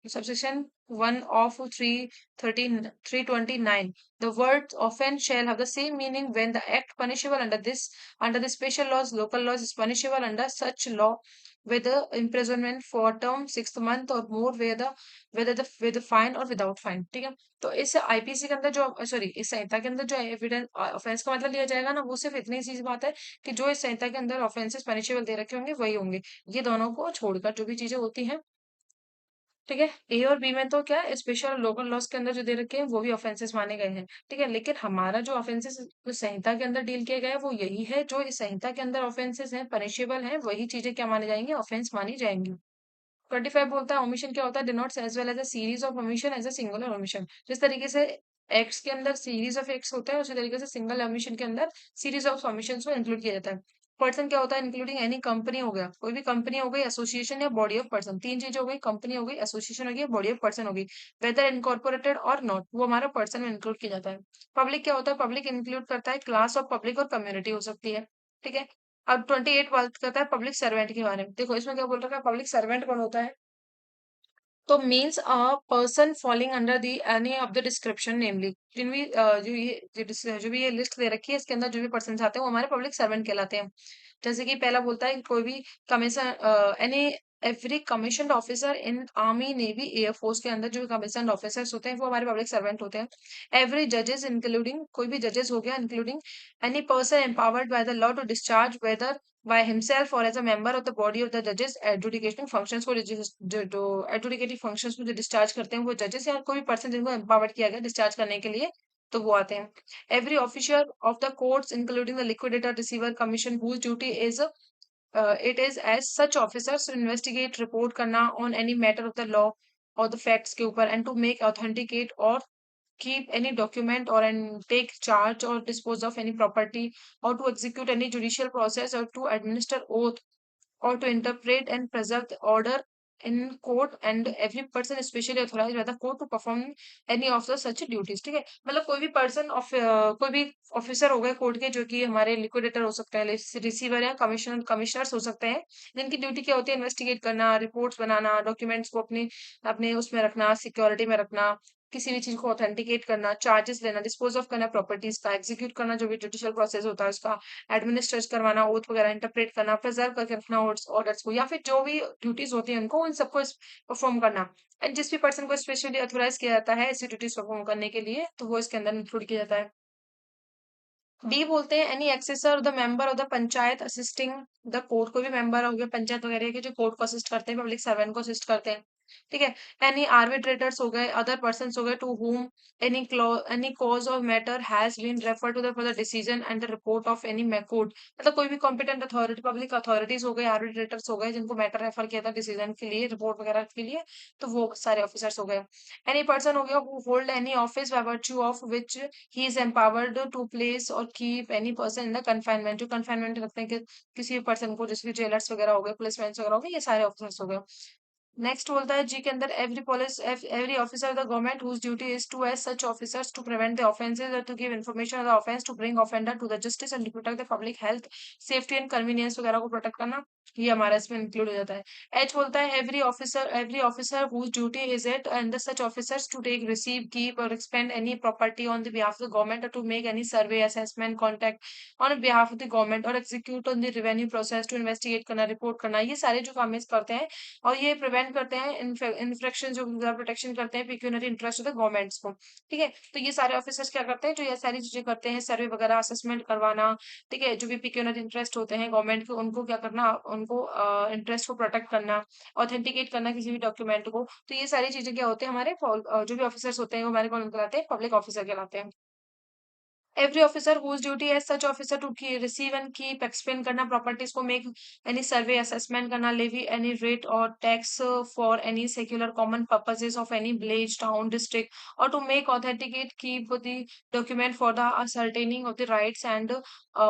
subsection 1 of 313, 329. The word offense shall have the same meaning when the act punishable under the special laws, local laws is punishable under such law, whether imprisonment for term 6 month or more, whether the with fine or without fine। ठीक है। तो इस आईपीसी के अंदर जो, सॉरी, इस संहिता के अंदर जो एविडेंस ऑफेंस का मतलब लिया जाएगा ना, वो सिर्फ इतनी सी बात है कि जो इस संहिता के अंदर ऑफेंसेस पनिशेबल दे रखे होंगे वही होंगे। ये दोनों को छोड़कर जो भी चीजें होती हैं, ठीक है, ए और बी में तो क्या स्पेशल और लोकल लॉज के अंदर जो दे रखे हैं वो भी ऑफेंसेस माने गए हैं। ठीक है। लेकिन हमारा जो ऑफेंसेस उस संहिता के अंदर डील किया गया है वो यही है, जो इस संहिता के अंदर ऑफेंसेस हैं, पनिशेबल हैं, वही चीजें क्या मानी जाएंगी? ऑफेंस मानी जाएंगी। 25 बोलता है ओमिशन क्या होता है? Denotes as well as a series of omission as a single omission. जिस तरीके से एक्ट्स के अंदर सीरीज ऑफ एक्ट्स होता है, उसी तरीके से सिंगल ओमिशन के अंदर सीरीज ऑफ ओमिशन को इंक्लूड किया जाता है। पर्सन क्या होता है? इंक्लूडिंग एनी कंपनी हो गया, कोई भी कंपनी हो गई, एसोसिएशन या बॉडी ऑफ पर्सन। तीन चीजें हो गई, कंपनी हो गई, एसोसिएशन हो गई, बॉडी ऑफ पर्सन हो गई। वेदर इनकॉर्पोरेटेड और नॉट, वो हमारा पर्सन में इंक्लूड किया जाता है। पब्लिक क्या होता है? पब्लिक इंक्लूड करता है क्लास ऑफ पब्लिक और कम्युनिटी हो सकती है। ठीक है। अब 28 बात करता है पब्लिक सर्वेंट के बारे में। देखो इसमें क्या बोल रखा है? पब्लिक सर्वेंट कौन होता है? तो means a person falling under the any of the description, namely जिन भी जो भी ये लिस्ट दे रखी है, इसके अंदर जो भी पर्सन आते हैं वो हमारे पब्लिक सर्वेंट कहलाते हैं। जैसे कि पहला बोलता है कि कोई भी commission, any every commission officer in army navy air force के अंदर जो भी कमीशन ऑफिसर्स होते हैं वो हमारे पब्लिक सर्वेंट होते हैं। एवरी जजेस इंक्लूडिंग, कोई भी जजेस हो गया, including any person empowered by the law to discharge whether by himself or as a member of the body of the judges adjudicating functions को जो adjudicating functions को जो डिस्चार्ज करते हैं वो जजेस या कोई भी पर्सन जिनको एम्पावर्ड किया गया डिस्चार्ज करने के लिए, तो वो आते हैं। Every officer of the courts including the liquidator receiver commission whose duty is it is as such officers to investigate report करना on any matter of the law or the facts के ऊपर and to make authenticate or keep any document or and take charge or dispose of any property or to execute any judicial process or to administer oath or to interpret and preserve the order in court and every person is specially authorized by the court to perform any of the such duties। ठीक है, मतलब कोई भी पर्सन कोई भी ऑफिसर हो गए कोर्ट के जो कि हमारे लिक्विडेटर हो सकते हैं, रिसीवर या कमिश्नर्स हो सकते हैं, जिनकी ड्यूटी क्या होती है इन्वेस्टिगेट करना, रिपोर्ट्स बनाना, डॉक्यूमेंट्स को अपने अपने उसमें रखना, सिक्योरिटी में रखना, किसी भी चीज को ऑथेंटिकेट करना, चार्जेस लेना, डिस्पोज ऑफ करना प्रॉपर्टीज का, एग्जीक्यूट करना जो भी जुडिशियल प्रोसेस होता है उसका, एडमिनिस्ट्रेट करवाना, ओथ वगैरह इंटरप्रेट करना, प्रिजर्व करके रखना ऑर्डर्स को, या फिर जो भी ड्यूटीज होती है उनको उन सबको परफॉर्म करना। एंड जिस भी पर्सन को स्पेशली अथोराइज किया जाता है ऐसी ड्यूटीज परफॉर्म करने के लिए तो वो इसके अंदर इंक्लूड किया जाता है। डी बोलते हैं any एक्सेसर the member of the panchayat assisting the court, कोई भी मेंबर हो गया पंचायत वगैरह के जो कोर्ट को असिस्ट करते हैं, पब्लिक सर्वेंट को असिस्ट करते हैं। ठीक है, एनी आर्बिट्रेटर्स हो गए, अदर पर्सन हो गए to whom any cause of matter has been refer to the for the decision and the report of any court, मतलब कोई भी कॉम्पिटेंट अथॉरिटी, पब्लिक अथॉरिटीज हो गए, आर्बिट्रेटर्स हो गए जिनको मैटर रेफर किया था डिसीजन के लिए, रिपोर्ट वगैरह के लिए, तो वो सारे ऑफिसर्स हो गए। एनी पर्सन हो गया who hold any office by virtue of which he is empowered to place और keep any person in the confinement, जो कन्फाइनमेंट रखते हैं कि किसी भी पर्सन को, जैसे जेलर्स वगैरह हो गए, पुलिसमैन वगैरह हो गए, ये सारे ऑफिसर्स हो गए। नेक्स्ट बोलता है जी के अंदर every officer the government whose duty is to as such officers to prevent the offences और to give information of the offence to bring offender to the justice and to protect the public health safety and convenience वगैरह को प्रोटेक्ट करना, ये हमारा इसमें इंक्लूड हो जाता है। एच बोलता है every officer whose duty is it and the such officers to take receive keep और expend any property on the behalf of the government और to make any survey assessment contact on behalf of the government और execute on the revenue process to investigate करना, रिपोर्ट करना, ये सारे जो काम करते हैं और ये प्रिवेंट करते हैं इन्फ्रेक्शन, जो प्रोटेक्शन करते हैं pecuniary interest of the governments को। ठीक है, तो ये सारे ऑफिसर्स क्या करते हैं, जो ये सारी चीजें करते हैं, सर्वे वगैरह असेसमेंट करवाना, ठीक है, जो भी पिक्यूनरी इंटरेस्ट होते हैं गवर्नमेंट के उनको क्या करना, उनको इंटरेस्ट को प्रोटेक्ट करना, ऑथेंटिकेट करना किसी भी डॉक्यूमेंट को, तो ये सारी चीजें क्या होते हैं हमारे जो भी ऑफिसर्स होते हैं वो हमारे कौन कहलाते हैं, पब्लिक ऑफिसर कहलाते हैं। Every officer whose duty as such officer to receive and keep explain करना प्रॉपर्टीज को, make any survey assessment करना, levy any rate or tax for any secular common purposes of any village town district or to make authenticate keep the document for the ascertaining of the rights and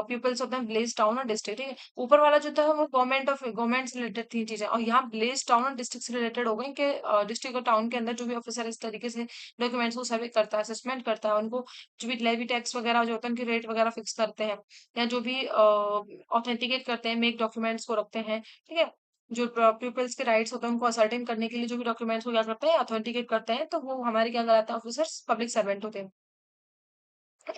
pupils of the village town or district। ठीक है, ऊपर वाला जो था वो गवर्नमेंट से रिलेटेड थी चीजें, और यहाँ विलेज टाउन और डिस्ट्रिक्ट से रिलेटेड हो गई कि डिस्ट्रिक्ट और टाउन के अंदर जो भी ऑफिसर इस तरीके से डॉक्यूमेंट्स को सर्वे करता है, असेसमेंट करता है, उनको जो भी लेवी टैक्स वगैरह जो होता है उनकी रेट वगैरह फिक्स करते हैं, या जो भी ऑथेंटिकेट करते हैं, मेक डॉक्यूमेंट्स को रखते हैं। ठीक है, जो पीपल्स के राइट्स होते हैं उनको असर्टेन करने के लिए जो भी डॉक्यूमेंट्स को क्या करते हैं, ऑथेंटिकेट करते हैं, तो वो हमारे क्या कहलाते हैं, ऑफिसर्स पब्लिक सर्वेंट होते हैं।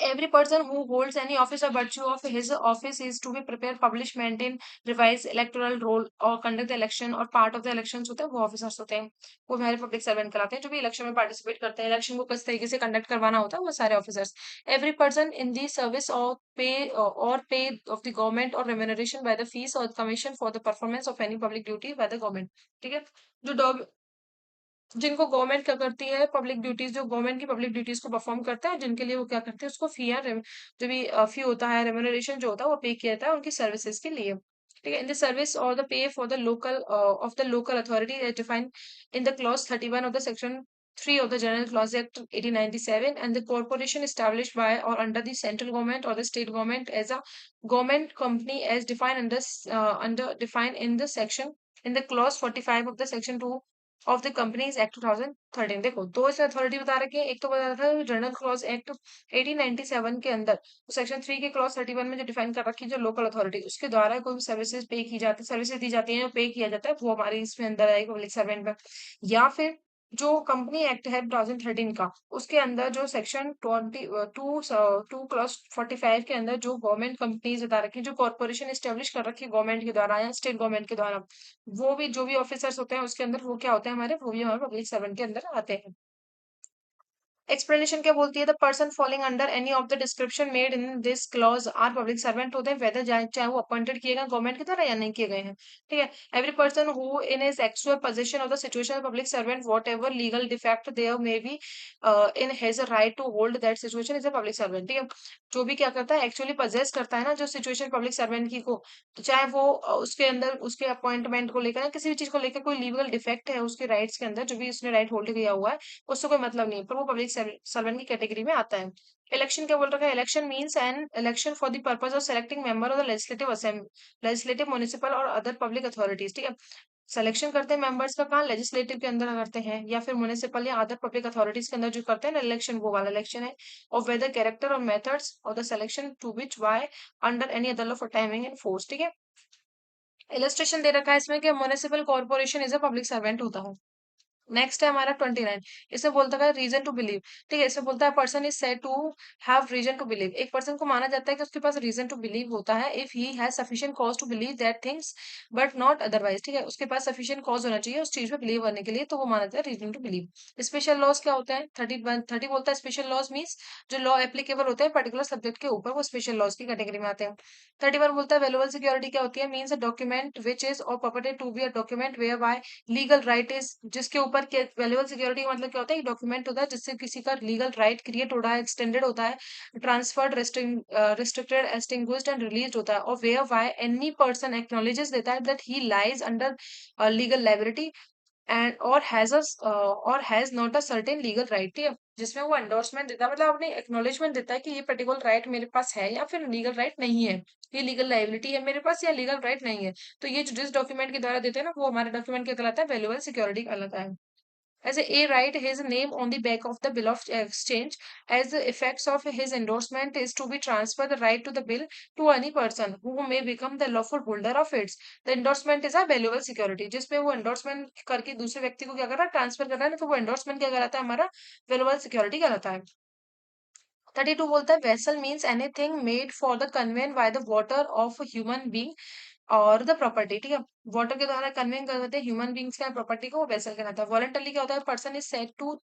Every person who holds any office or virtue of his office is to be prepare, publish, maintain, revise electoral roll or conduct the election और part of the elections होते हैं वो ऑफिसर्स होते हैं, वो हमारे पब्लिक सर्वेंट कराते हैं, जो भी इलेक्शन में पार्टिसिपेट करते हैं, इलेक्शन को किस तरीके से कंडक्ट करवाना होता है वो सारे officers. Every person in the service और पे ऑफ द गवर्नमेंट और रेम्यूनरेशन बाय द फीस और commission for the performance of any public duty by the government. ठीक है, जो जिनको गवर्नमेंट क्या करती है, पब्लिक ड्यूटीज, जो गवर्नमेंट की पब्लिक ड्यूटीज को परफॉर्म करता है, जिनके लिए वो क्या करते हैं, उसको फी या जो भी फी होता है, रेम्यूनरेशन जो होता है वो पे किया जाता है उनकी सर्विसेज के लिए। ठीक है, इन द सर्विस और the pay for the local authority as defined in the clause 31 of the section 3 of the General Clause Act 1897 and the corporation established by or under the central government or the state government as a government company as defined under defined in the section in the clause 45 of the section 2 of the companies act 2013। देखो दो इसमें अथॉरिटी बता रखी है, एक तो बता रखा है जनरल क्लॉज एक्ट 1897 के अंदर सेक्शन 3 के क्लॉज 31 में जो डिफाइन कर रखी है, जो लोकल अथॉरिटी उसके द्वारा कोई भी सर्विसेज पे की जाती है, सर्विसेज दी जाती है, जो पे किया जाता है वो हमारी इसमें अंदर आएगी पब्लिक सर्वेंट में। या फिर जो कंपनी एक्ट है 2013 का, उसके अंदर जो सेक्शन 2 क्लॉज 45 के अंदर जो गवर्नमेंट कंपनीज बता रखी है, जो कॉर्पोरेशन एस्टेब्लिश कर रखी है गवर्नमेंट के द्वारा या स्टेट गवर्नमेंट के द्वारा, वो भी जो भी ऑफिसर्स होते हैं उसके अंदर वो क्या होते हैं हमारे, वो भी हमारे पब्लिक सर्वेंट के अंदर आते हैं। एक्सप्लेनेशन क्या बोलती है, the person falling under any of the description made in this clause are public servant होते हैं, वेदर चाहे वो अपॉइंटेड किए गए गवर्नमेंट के द्वारा या नहीं किए गए हैं। ठीक है। Every person who in is actual position of the situation public servant whatever legal defect there may be in has a right to hold that situation is a public servant. ठीक है। जो भी क्या करता है, एक्चुअली पजेस करता है ना जो सिचुएशन पब्लिक सर्वेंट की को, तो चाहे वो उसके अंदर उसके अपॉइंटमेंट को लेकर या किसी भी चीज को लेकर कोई लीगल डिफेक्ट है उसके राइट्स के अंदर, जो भी उसने राइट होल्ड किया हुआ है, उससे कोई मतलब नहीं है, पर वो पब्लिक सर्वेंट की कैटेगरी में आता है। इलेक्शन क्या बोल रखा है, election means an election for the purpose of selecting member of the legislative assembly, legislative municipal और अदर पब्लिक अथॉरिटीज। ठीक है। सिलेक्शन करते हैं मेंबर्स का, कहाँ, लेजिस्लेटिव के अंदर करते हैं या फिर म्युनिसिपल या अदर पब्लिक अथॉरिटीज के अंदर जो करते हैं ना इलेक्शन, वो वाला इलेक्शन है। ऑफ वेदर कैरेक्टर और methods of the selection to which why under any other law for timing and force. ठीक है। इलस्ट्रेशन दे रखा है इसमें कि municipal corporation is a public servant होता है। नेक्स्ट है हमारा 29। इसमें बोलता है रीजन टू बिलीव। ठीक है। इसमें बोलता है person is said to have reason to believe. एक पर्सन को माना जाता है कि उसके पास रीजन टू बिलीव होता है if he has sufficient cause to believe that things but not otherwise. ठीक है। उसके पास सफिशिएंट कॉज होना चाहिए उस चीज पे बिलीव करने के लिए, तो वो माना जाता है reason to believe. Special laws क्या होते हैं, 30 बोलता है स्पेशल लॉज मीन्स जो लॉ एप्लीकेबल होते हैं पर्टिकुलर सब्जेक्ट के ऊपर, वो स्पेशल लॉज की कैटेगरी में आते हैं। 31 बोलता है वैल्यूएबल सिक्योरिटी क्या होती है, means a document which is और purported to be a document whereby legal right is, जिसके ऊपर वैल्यूएबल सिक्योरिटी का मतलब क्या होता है, एक डॉक्यूमेंट होता है जिससे किसी का लीगल राइट क्रिएट हो रहा है, एक्सटेंडेड होता है, transferred, restricted, extinguished and release होता है, और whereby any person acknowledges देता है that he lies under legal liability and और has not a certain legal right. ठीक है। जिसमें वो एंडोर्समेंट देता है, मतलब अपनी एक्नॉलेजमेंट देता है कि ये पर्टिकुलर राइट मेरे पास है या फिर लीगल राइट नहीं है, ये लीगल लाइबिलिटी है मेरे पास या लीगल राइट नहीं है। तो ये जो जिस डॉक्यूमेंट के द्वारा देते हैं ना, वो हमारे डॉक्यूमेंट क्या कहलाता है, वैल्यूएबल सिक्योरिटी कहलाता है। As a write his name on the back of the bill of exchange, as the effects of his endorsement is to be transferred the right to the bill to any person who may become the lawful holder of it. The endorsement is a valuable security, जिसपे वो endorsement करके दूसरे व्यक्ति को क्या कर रहा है, ट्रांसफर कर रहा है ना, तो वो endorsement क्या कहलाता है, हमारा valuable security कहलाता है। 32 बोलता है vessel means anything made for the conveyance by the water of human being और द प्रॉपर्टी। ठीक है। वाटर के द्वारा कन्वेन करते हैं ह्यूमन बींग्स का प्रॉपर्टी को, वो वेसल कहलाता है। वॉलंटरली क्या होता है, person is said to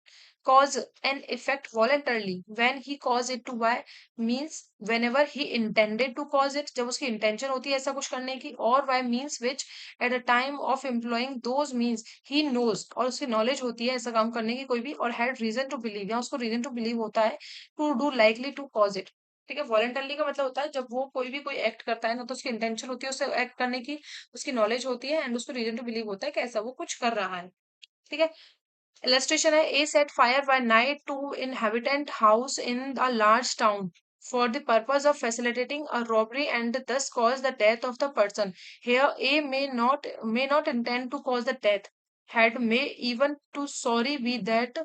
cause an effect voluntarily when he cause it to by means whenever he intended to cause it, जब उसकी intention होती है ऐसा कुछ करने की, और by means which at a time of employing those means he knows, और उसकी knowledge होती है ऐसा काम करने की कोई भी, और had reason to believe, या उसको reason to believe होता है to do likely to cause it। ठीक है। वॉलंटरली का मतलब होता है जब वो कोई भी कोई एक्ट करता है ना, तो उसकी इंटेंशन होती है उससे एक्ट करने की, उसकी नॉलेज होती है एंड उसको रीजन टू बिलीव होता है कि ऐसा वो कुछ कर रहा है। ठीक है। Illustration है A set fire by night to inhabitant house in a large town for the purpose of facilitating a robbery and thus cause the death of the person. Here A may not intend to cause the death, had may even to sorry be that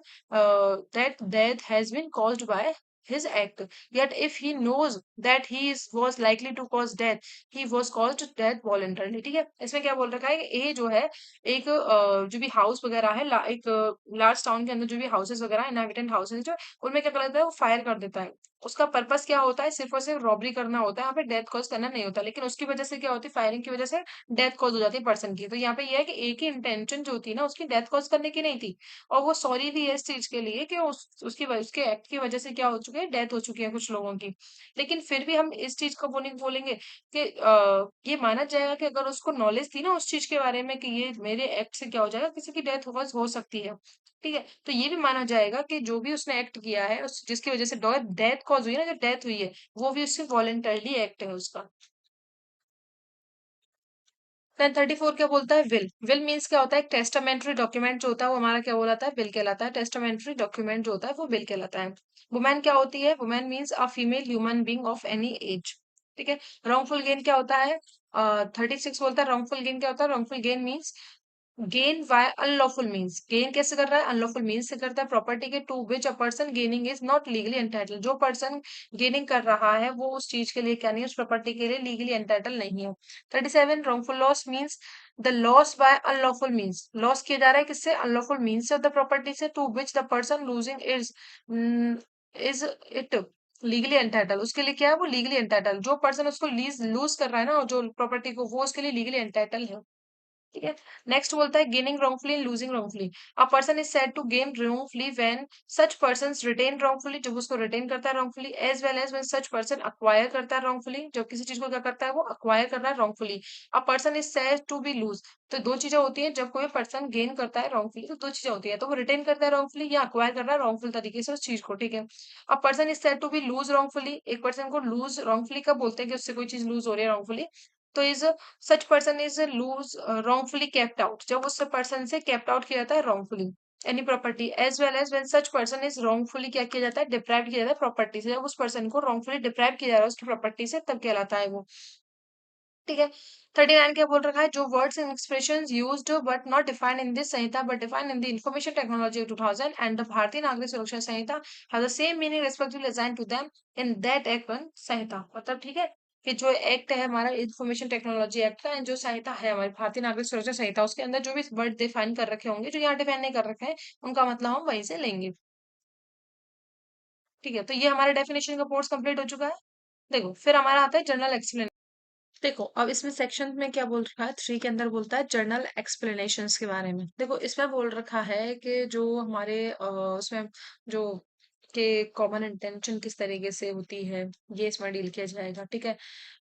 death has been caused by his act. Yet if he knows that was likely to cause death, he was caused death voluntarily। ठीक है। इसमें क्या बोल रखा है कि A जो है एक जो भी हाउस वगैरह है एक लार्ज टाउन के अंदर जो भी हाउसेस वगैरह इनहैबिटेंट हाउसेस जो उनमें क्या करता है, वो फायर कर देता है। उसका पर्पस क्या होता है, सिर्फ और सिर्फ रॉबरी करना होता है, यहाँ पे डेथ कॉज करना नहीं होता, लेकिन उसकी वजह से क्या होती है, फायरिंग की वजह से डेथ कॉज हो जाती है पर्सन की। तो यहाँ पे ये है कि एक ही इंटेंशन जो थी ना उसकी डेथ कॉज करने की नहीं थी, और वो सॉरी भी है इस चीज के लिए कि उसके एक्ट की वजह से क्या हो चुकी है, डेथ हो चुकी है कुछ लोगों की। लेकिन फिर भी हम इस चीज को बोलेंगे कि ये माना जाएगा कि अगर उसको नॉलेज थी ना उस चीज के बारे में कि ये मेरे एक्ट से क्या हो जाएगा, किसी की डेथ हो सकती है। ठीक है। तो ये भी माना जाएगा कि जो भी उसने एक्ट किया है जिसकी वजह से डेथ कॉज हुई है ना, जो डेथ हुई है, वो भी उससे वॉलेंटरली एक्ट है उसका। देन 34 क्या बोलता है, विल। विल मीन्स क्या होता है, एक टेस्टामेंट्री डॉक्यूमेंट जो होता है वो हमारा क्या बोलाता है, विल कहलाता है। टेस्टामेंट्री डॉक्यूमेंट जो होता है वो विल कहलाता है। वुमेन क्या होती है, women means a female human being of any age. ठीक है। रॉन्गफुल गेन क्या होता है, 36 बोलता है रॉन्गफुल गेन क्या होता है, wrongful gain means gain by unlawful means. Gain कैसे कर रहा है, अनलॉफुल मीन्स से करता है, प्रॉपर्टी के to which a person gaining is not legally entitle. जो पर्सन गेनिंग कर रहा है वो उस चीज के लिए क्या नहीं है, उस प्रॉपर्टी के लिए लीगली एंटाइटल नहीं है। 37 wrongful loss means the loss by unlawful means. Loss किया जा रहा है किससे, अनलॉफुल मीन्स से ऑफ द प्रॉपर्टी से, to which the person losing is it legally entitle. उसके लिए क्या है, वो लीगली एंटाइटल, जो पर्सन उसको लीज लूज कर रहा है ना, जो प्रॉपर्टी को, वो उसके लिए लीगली एंटाइटल है। ठीक है। नेक्स्ट बोलता है gaining wrongfully losing wrongfully। A person is said to gain wrongfully when such person retain wrongfully, जब उसको रिटेन करता है wrongfully, as well as when such person acquire करता है wrongfully, जब किसी चीज को क्या करता है वो अक्वायर कर रहा है wrongfully। A person is said to be lose. तो दो चीजें होती हैं जब कोई पर्सन गेन करता है wrongfully, तो दो चीजें होती है, तो वो रिटेन करता है wrongfully या अक्वायर कर रहा है wrongful तरीके से उस चीज को, ठीक है। A person is said to be lose wrongfully, एक पर्सन को लूज wrongfully कब बोलते हैं कि उससे कोई चीज लूज हो रही है wrongfully, तो is such person is lose wrongfully kept out, जब उस पर्सन से kept आउट किया जाता है wrongfully any property, as well as when such person is wrongfully क्या किया जाता है, डिप्राइव किया जाता है प्रॉपर्टी से, जब उस पर्सन को wrongfully डिप्राइव किया जा रहा है उसकी प्रॉपर्टी से, तब कहलाता है वो, ठीक है। 39 क्या बोल रखा है, जो words and expressions used but not defined in this Sanhita but defined in the information technology 2000 and the Bharatiya Nagarik Suraksha Sanhita have the same meaning respectively assign to them in that act one Sanhita, मतलब ठीक है कि जो एक्ट है हमारा इंफॉर्मेशन टेक्नोलॉजी एक्ट का, एंड जो संहिता है हमारी भारतीय नागरिक सुरक्षा संहिता, उसके अंदर जो भी वर्ड डिफाइन कर रखे होंगे, जो यहाँ डिफाइन नहीं कर रखे हैं, उनका मतलब हम वहीं से लेंगे, ठीक है। तो ये हमारा डेफिनेशन का कोर्स कंप्लीट हो चुका है। देखो फिर हमारा आता है जनरल एक्सप्लेनेशन। देखो अब इसमें सेक्शन में क्या बोल रखा है, 3 के अंदर बोलता है जर्नल एक्सप्लेनेशंस के बारे में। देखो इसमें बोल रखा है कि जो हमारे उसमें जो के कॉमन इंटेंशन किस तरीके से होती है, ये इसमें डील किया जाएगा, ठीक है।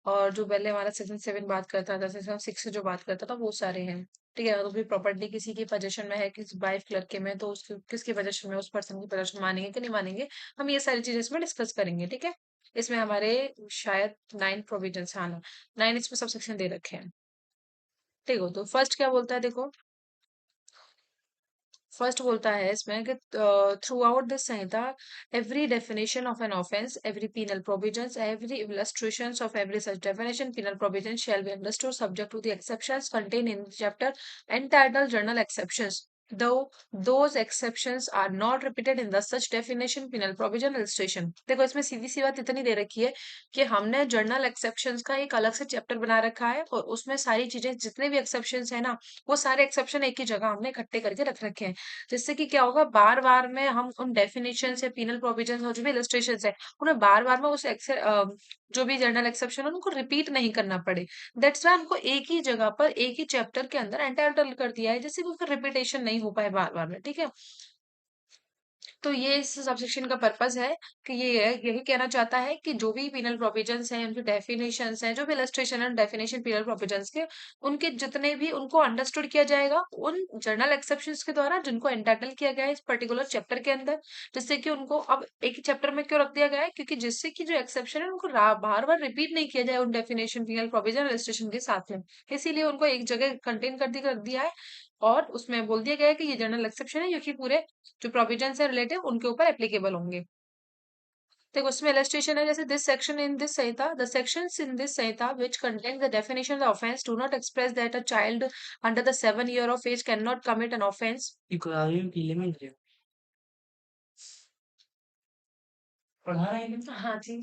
और जो पहले हमारा सेक्शन 7 बात करता था, सेक्शन 6 से जो बात करता था वो सारे हैं, ठीक है। तो भी प्रॉपर्टी किसी की पोजेशन में है, किसी वाइफ क्लर्क के में, तो उसकी किसकी पोजेशन में, उस पर्सन की पोजेशन मानेंगे कि नहीं मानेंगे, हम ये सारी चीजें इसमें डिस्कस करेंगे, ठीक है। इसमें हमारे शायद 9 प्रोविजंस, हाँ 9 इसमें सब सेक्शन दे रखे हैं, ठीक हो। तो फर्स्ट क्या बोलता है, देखो फर्स्ट बोलता है इसमें कि through out this Samhita every definition of an offence, every penal provisions, every illustrations of every such definition, penal provision shall be understood subject to the exceptions contained in the chapter entitled Journal Exceptions, though those exceptions are not repeated in the such definition, penal provision, illustration। देखो इसमें सीधी सी बात इतनी दे रखी है कि हमने जर्नल एक्सेप्शंस का एक अलग से चैप्टर बना रखा है, और उसमें सारी चीजें जितने भी एक्सेप्शंस है ना, वो सारे एक्सेप्शन एक ही जगह हमने इकट्ठे करके रख रखे हैं, जिससे कि क्या होगा, बार बार में हम उन डेफिनेशन या पीनल प्रोविजन और जो भी इलस्ट्रेशन है उन्हें बार बार में जो भी जर्नल एक्सेप्शन है उनको रिपीट नहीं करना पड़े। दैट्स वाई हमको एक ही जगह पर एक ही चैप्टर के अंदर एंटाइटल कर दिया है, जिससे कि उसका रिपीटेशन नहीं हो पाए बार बार में, ठीक है। तो ये इस सबसेक्शन का पर्पस है कि ये है, यही कहना चाहता है कि जो भी पीनल प्रोविजंस हैं, उनकी डेफिनेशंस हैं, जो भी illustration and definition penal provisions के, उनके जितने भी उनको अंडरस्टूड किया जाएगा उन जर्नल एक्सेप्शंस के द्वारा, जिनको एंटाइटल किया गया है इस पर्टिकुलर चैप्टर के अंदर, जिससे कि उनको अब एक ही चैप्टर में क्यों रख दिया गया है, क्योंकि जिससे कि जो एक्सेप्शन है उनको बार बार रिपीट नहीं किया जाए उन डेफिनेशन पीनल प्रोविजन इलस्ट्रेशन के साथ में, इसीलिए उनको एक जगह कंटेन कर दिया है। और उसमें बोल दिया गया है कि ये जनरल एक्सेप्शन है, जो कि पूरे जो प्रोविजन है रिलेटिव उनके ऊपर एप्लीकेबल होंगे। देखो उसमें इलस्ट्रेशन है, जैसे this section in this Samhita, the sections in this Samhita which contain the definition of offence do not express that a child under the 7 year of age can not commit an offence. पढ़ा रहे हैं, हाँ जी।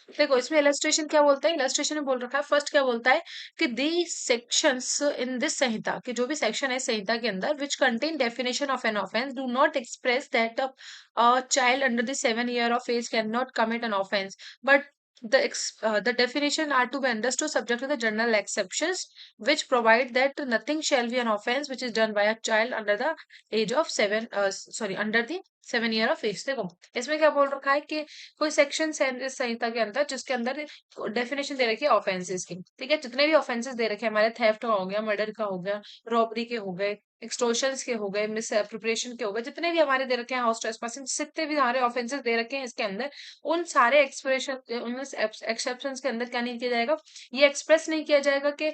देखो इसमें इलस्ट्रेशन क्या बोलता है, इलस्ट्रेशन में बोल रखा है, फर्स्ट क्या बोलता है कि दी सेक्शंस इन दिस संहिता, कि जो भी सेक्शन है संहिता के अंदर which contain definition of an offence do not express that a child under the 7 year of age can not commit an offence, but the definition are to be understood subject to the general exceptions which provide that nothing shall be an offense which is done by a child under the age of 7 sorry under the 7 year of age। देखो इसमें क्या बोल रखा है कि कोई सेक्शन संहिता के अंदर जिसके अंदर डेफिनेशन दे रखी है ऑफेंसेस की, ठीक है। जितने भी ऑफेंसेस दे रखे हैं हमारे, थेफ्ट का हो गया, मर्डर का हो गया, रॉबरी के हो गए, एक्सटोर्शंस के हो गए, मिस एप्रोप्रिएशन के हो गए, जितने भी हमारे दे रखे हैं, हाउस ट्रेसपासिंग, जितने भी हमारे ऑफेंसेस दे रखे हैं इसके अंदर, उन सारे एक्सप्रेशन उन एक्सेप्शंस के अंदर क्या नहीं किया जाएगा, ये एक्सप्रेस नहीं किया जाएगा कि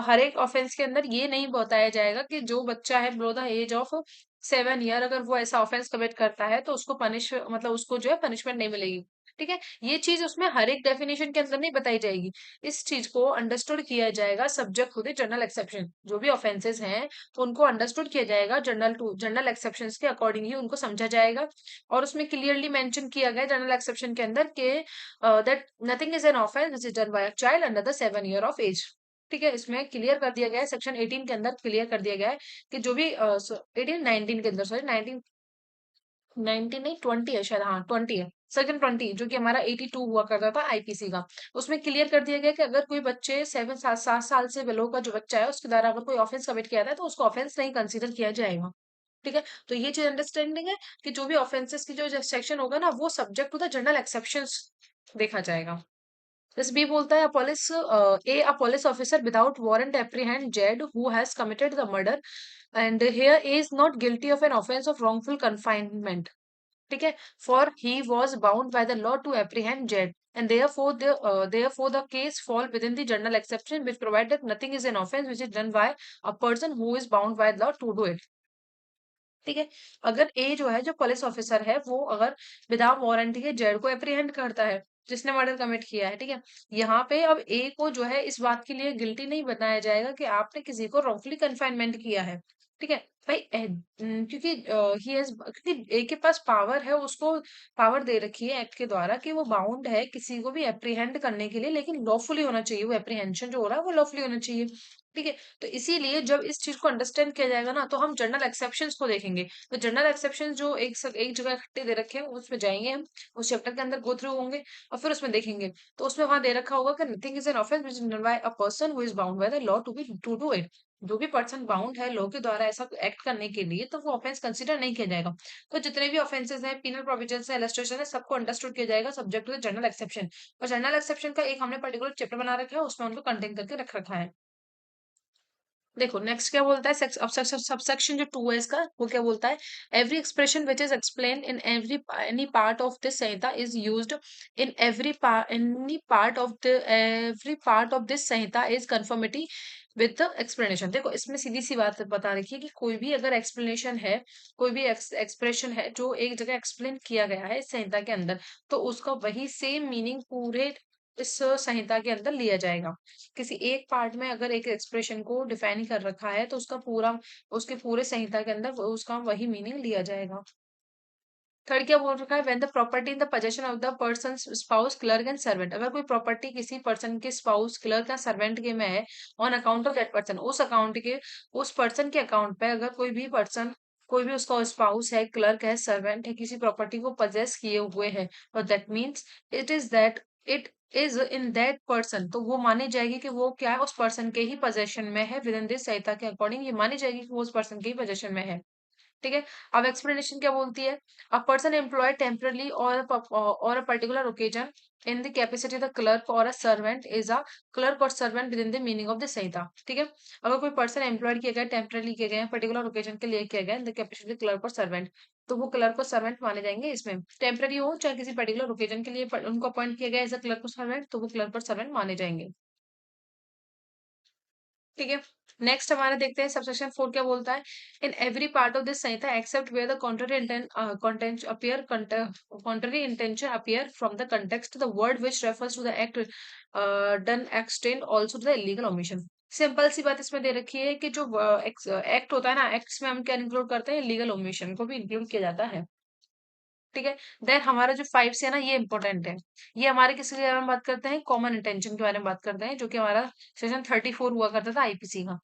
हर एक ऑफेंस के अंदर ये नहीं बताया जाएगा कि जो बच्चा है below the age of 7 year अगर वो ऐसा ऑफेंस कमिट करता है तो उसको पनिश मतलब उसको जो है पनिशमेंट नहीं मिलेगी, ठीक है। ये चीज उसमें हर एक डेफिनेशन के अंदर नहीं बताई जाएगी, इस चीज को अंडरस्टूड किया जाएगा subject to the general exception, जो भी ऑफेंसेस हैं उनको अंडरस्टूड किया जाएगा जनरल एक्सेप्शंस के अकॉर्डिंगली उनको समझा जाएगा। और उसमें क्लियरली मेंशन किया गया जनरल एक्सेप्शन के अंदर के that nothing is an offence which is done by a child under the 7 year of age, ठीक है। इसमें क्लियर कर दिया गया है, सेक्शन 18 के अंदर क्लियर कर दिया गया है कि जो भी 18 19 के अंदर, सॉरी 19 19 नहीं 20 है शायद, हाँ 20 है, सेक्शन 20 जो कि हमारा 82 हुआ करता था आईपीसी का। उसमें क्लियर कर दिया गया कि अगर कोई बच्चे 7 साल से बिलो का जो बच्चा है उसके द्वारा अगर कोई ऑफेंस कमिट किया था तो उसको ऑफेंस नहीं कंसीडर किया जाएगा। ठीक है, तो ये चीज अंडरस्टैंडिंग है कि जो भी ऑफेंसेस की जो सेक्शन होगा ना वो subject to the general exceptions देखा जाएगा। जैसे बी बोलता है a police officer without warrant apprehend Z who has committed the murder and here is not guilty of an offence of wrongful confinement। ठीक है, for he was bound by the law to apprehend Z and therefore the case fall within the general exception which provide that nothing is an offense which is done by a person who is bound by law to do it। ठीक है, अगर ए जो है जो पुलिस ऑफिसर है वो अगर विदाउट वारंट के जेड को एप्रीहेंड करता है जिसने मर्डर कमिट किया है, ठीक है, यहाँ पे अब ए को जो है इस बात के लिए गिल्टी नहीं बनाया जाएगा कि आपने किसी को रॉन्गफुली कन्फाइनमेंट किया है। ठीक है भाई, क्योंकि ही हैज क्योंकि ए के पास पावर है, उसको पावर दे रखी है एक्ट के द्वारा कि वो बाउंड है किसी को भी एप्रीहेंड करने के लिए, लेकिन लॉफुली होना चाहिए, वो एप्रीहेंशन जो हो रहा है वो लॉफुली होना चाहिए। ठीक है, तो इसीलिए जब इस चीज को अंडरस्टैंड किया जाएगा ना तो हम जनरल एक्सेप्शंस को देखेंगे। तो जनरल एक्सेप्शंस जो एक जगह इकट्ठे दे रखे हैं उसमें जाएंगे हम, उस चैप्टर के अंदर गो थ्रू होंगे और फिर उसमें देखेंगे। तो उसमें वहां दे रखा होगा कि nothing is an offence which is done by a person who is bound by the law to do it. जो भी पर्सन बाउंड है लॉ के द्वारा ऐसा एक्ट करने के लिए तो वो ऑफेंस कंसिडर नहीं किया जाएगा। तो जितने भी ऑफेंसेस हैं, पीनल प्रोविजंस है, इलस्ट्रेशन है, सबको अंडरस्टूड किया जाएगा subject to the general exception. और जनरल एक्सेप्शन का एक हमने पर्टिकुलर चैप्टर बना रखा है, उसमें उनको कंटेन करके रख रखा है। देखो नेक्स्ट क्या बोलता है, सबसेक्शन जो 2 है इसका, वो क्या बोलता है, every expression which is explain in any part of this Samhita is used in any part of the every part of this Samhita is conformity with the explanation. देखो इसमें सीधी सी बात बता रखी है कि कोई भी अगर एक्सप्लेनेशन है, कोई भी एक्सप्रेशन है जो एक जगह एक्सप्लेन किया गया है इस संहिता के अंदर, तो उसका वही सेम मीनिंग पूरे इस संहिता के अंदर लिया जाएगा। किसी एक पार्ट में अगर एक एक्सप्रेशन को डिफाइन कर रखा है तो उसका पूरा, उसके पूरे संहिता के अंदर उसका वही मीनिंग लिया जाएगा। थर्ड क्या बोल रखा है, when the property in the possession of the person spouse clerk and servant. अगर कोई प्रॉपर्टी किसी पर्सन के स्पाउस क्लर्क या सर्वेंट के में है, on account of that person, उस अकाउंट के, उस पर्सन के अकाउंट पे अगर कोई भी पर्सन, कोई भी उसका स्पाउस है, क्लर्क है, सर्वेंट है, किसी प्रॉपर्टी को पजेस किए हुए है, और that means it is in that person, तो वो मानी जाएगी कि वो क्या है, उस पर्सन के ही पोजेशन में है। विद इन दिस संहिता के अकॉर्डिंग ये मानी जाएगी कि वो उस पर्सन के ही पोजेशन में है। ठीक है, अब एक्सप्लेनेशन क्या बोलती है, a person employed temporarily or a particular occasion in the capacity the clerk or a servant is a clerk or servant within the meaning of the Sanhita. ठीक है, अगर कोई पर्सन एम्प्लॉयड किया गया, टेम्परली किया गया, पर्टिकुलर ओकेजन के लिए किया गया इन the capacity clerk or servant, तो वो क्लर्क और सर्वेंट माने जाएंगे। इसमें टेम्पररी हो चाहे किसी पर्टिकुलर ओकेजन के लिए उनको अपॉइंट किया गया as a clerk or servant, तो वो क्लर्क और सर्वेंट माने जाएंगे। ठीक है, नेक्स्ट हमारा देखते हैं सबसेक्शन 4 क्या बोलता है, in every part of this संहिता except where the contrary intention appear from the context the word which refers to the act done extend also to the illegal omission। Simple सी बात इसमें दे रखी है कि जो एक्ट होता है ना, एक्ट्स में हम क्या इंक्लूड करते हैं, लीगल ओमिशन को भी इंक्लूड किया जाता है। ठीक है, देन हमारा जो 5 से है ना ये इंपॉर्टेंट है। ये हमारे किसके बारे में बात करते हैं, कॉमन इंटेंशन के बारे में बात करते हैं, जो कि हमारा सेशन 34 हुआ करता था आईपीसी का।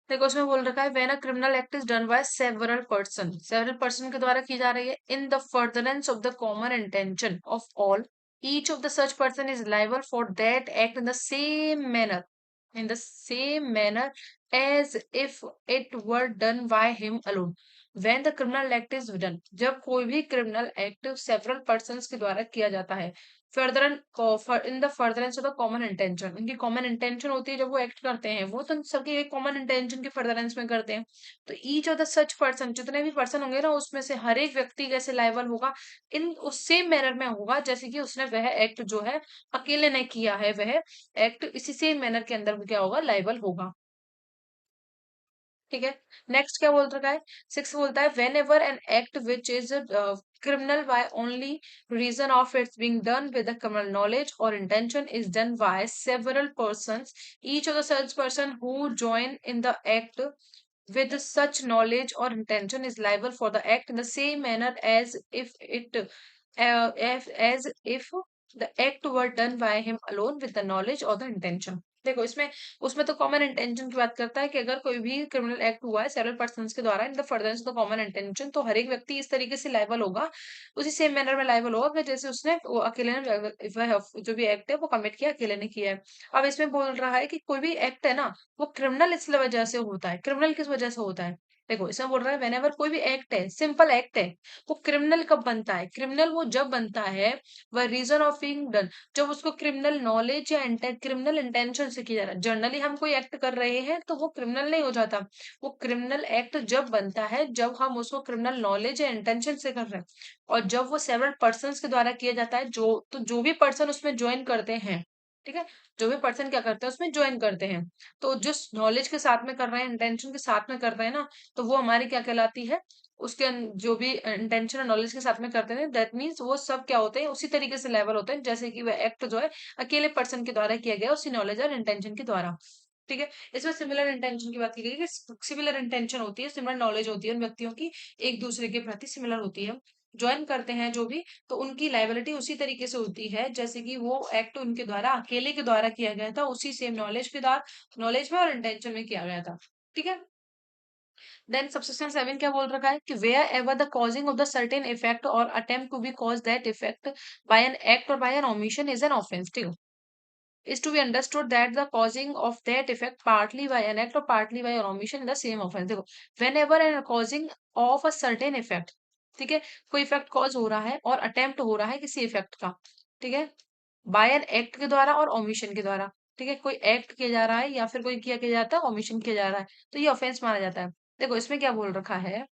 देखो उसमें बोल रखा है, when a criminal act is done by several person के द्वारा की जा रही है in the furtherance of the common intention of all, each of the such person is liable for that act in the same manner as if it were done by him alone. When the criminal act is done, जब कोई भी क्रिमिनल एक्ट सेवरल पर्सन्स के द्वारा किया जाता है, in the furtherance of the common intention, उनकी कॉमन इंटेंशन होती है जब वो एक्ट करते हैं, वो तो सबके एक कॉमन इंटेंशन के फर्दरेंस में करते हैं। तो each of the such person, जितने भी पर्सन होंगे ना उसमें से हर एक व्यक्ति कैसे लायबल होगा, इन उस सेम मैनर में होगा जैसे कि उसने वह एक्ट जो है अकेले ने किया है, वह एक्ट इसी सेम मैनर के अंदर क्या होगा, लायबल होगा। ठीक है, नेक्स्ट क्या बोल रखा है, 6 बोलता है, when ever an act which is criminal by only reason of its being done with the criminal knowledge or intention is done by several persons, each of the such person who join in the act with such knowledge or intention is liable for the act in the same manner as if the act were done by him alone with the knowledge or the intention। देखो इसमें उसमें तो कॉमन इंटेंशन की बात करता है कि अगर कोई भी क्रिमिनल एक्ट हुआ है सेवरल पर्सन्स के द्वारा इन the furtherance of the common intention, तो हर एक व्यक्ति इस तरीके से लायबल होगा, उसी सेम मैनर में लायबल होगा कि जैसे उसने वो अकेले ने वह जो भी एक्ट है वो कमिट किया अकेले ने किया है। अब इसमें बोल रहा है कि कोई भी एक्ट है ना, वो क्रिमिनल इस वजह से होता है। क्रिमिनल किस वजह से होता है? देखो इसमें बोल रहा है व्हेनेवर कोई भी एक्ट है, सिंपल एक्ट है, वो क्रिमिनल कब बनता है? क्रिमिनल वो जब बनता है, वह रीजन ऑफ बीइंग डन, जब उसको क्रिमिनल नॉलेज या क्रिमिनल इंटेंशन से किया जा रहा है। जनरली हम कोई एक्ट कर रहे हैं तो वो क्रिमिनल नहीं हो जाता। वो क्रिमिनल एक्ट जब बनता है जब हम उसको क्रिमिनल नॉलेज या इंटेंशन से कर रहे हैं, और जब वो सेवरल पर्सन्स के द्वारा किया जाता है, जो भी पर्सन उसमें ज्वाइन करते हैं, ठीक है, जो भी पर्सन क्या करते हैं उसमें ज्वाइन करते हैं, तो जिस नॉलेज के साथ में कर रहे हैं, इंटेंशन के साथ में कर रहे हैं ना, तो वो हमारी क्या कहलाती है, उसके जो भी इंटेंशन और नॉलेज के साथ में करते हैं, दैट मीन्स वो सब क्या होते हैं, उसी तरीके से लेवल होते हैं जैसे कि वह एक्ट जो है अकेले पर्सन के द्वारा किया गया उसी नॉलेज और इंटेंशन के द्वारा। ठीक है, इसमें सिमिलर इंटेंशन की बात की गई कि सिमिलर इंटेंशन होती है, सिमिलर नॉलेज होती है उन व्यक्तियों की, एक दूसरे के प्रति सिमिलर होती है, ज्वाइन करते हैं जो भी, तो उनकी लाइबिलिटी उसी तरीके से होती है जैसे कि वो एक्ट उनके द्वारा अकेले के द्वारा किया गया था, उसी सेम नॉलेज के द्वारा, नॉलेज में और इंटेंशन में किया गया था। ठीक है, देन सबसेक्शन 7 क्या बोल रखा है कि wherever the causing of the certain effect or attempt to be cause that effect by an act or by an omission is an offence, ठीक है, is to be understood that the causing of that effect partly by an act or partly by an omission in the same offense। देखो whenever an causing of a certain effect, ठीक है, कोई इफेक्ट कॉज हो रहा है और अटेम्प्ट हो रहा है किसी इफेक्ट का, ठीक है, बाय एन एक्ट के द्वारा और ओमिशन के द्वारा, ठीक है, कोई एक्ट किया जा रहा है या फिर कोई किया किया जाता है, ओमिशन किया जा रहा है, तो ये ऑफेंस माना जाता है। देखो इसमें क्या बोल रखा है,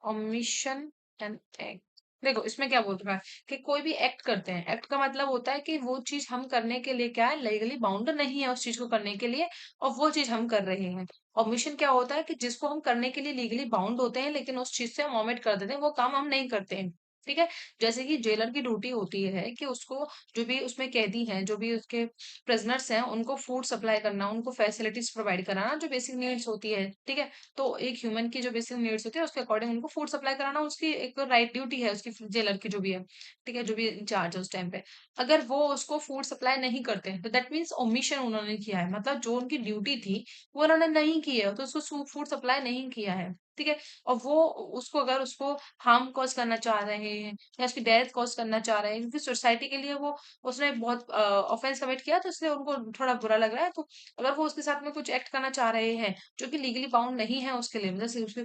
ओमिशन एंड एक्ट, देखो इसमें क्या बोल रहा है कि कोई भी एक्ट करते हैं, एक्ट का मतलब होता है कि वो चीज हम करने के लिए क्या है, लीगली बाउंड नहीं है उस चीज को करने के लिए, और वो चीज हम कर रहे हैं। और मिशन क्या होता है कि जिसको हम करने के लिए लीगली बाउंड होते हैं लेकिन उस चीज से हम ओमिट कर देते हैं, वो काम हम नहीं करते हैं। ठीक है, जैसे कि जेलर की ड्यूटी होती है कि उसको जो भी उसमें कैदी हैं, जो भी उसके प्रिजनर्स हैं, उनको फूड सप्लाई करना, उनको फैसिलिटीज प्रोवाइड कराना, जो बेसिक नीड्स होती है, ठीक है, तो एक ह्यूमन की जो बेसिक नीड्स होती है उसके अकॉर्डिंग उनको फूड सप्लाई कराना उसकी एक राइट ड्यूटी है, उसकी जेलर की जो भी है, ठीक है, जो भी इंचार्ज है उस टाइम पे। अगर वो उसको फूड सप्लाई नहीं करते हैं तो दैट मीन्स ओमिशन उन्होंने किया है, मतलब जो उनकी ड्यूटी थी वो उन्होंने नहीं की है, तो उसको फूड सप्लाई नहीं किया है। ठीक है, और वो उसको अगर उसको हार्म कॉज करना चाह रहे हैं या उसकी डेथ कॉज करना चाह रहे हैं, क्योंकि सोसाइटी के लिए वो उसने बहुत ऑफेंस कमिट किया, तो इसलिए उनको थोड़ा बुरा लग रहा है, तो अगर वो उसके साथ में कुछ एक्ट करना चाह रहे हैं जो कि लीगली बाउंड नहीं है उसके लिए, जैसे उसके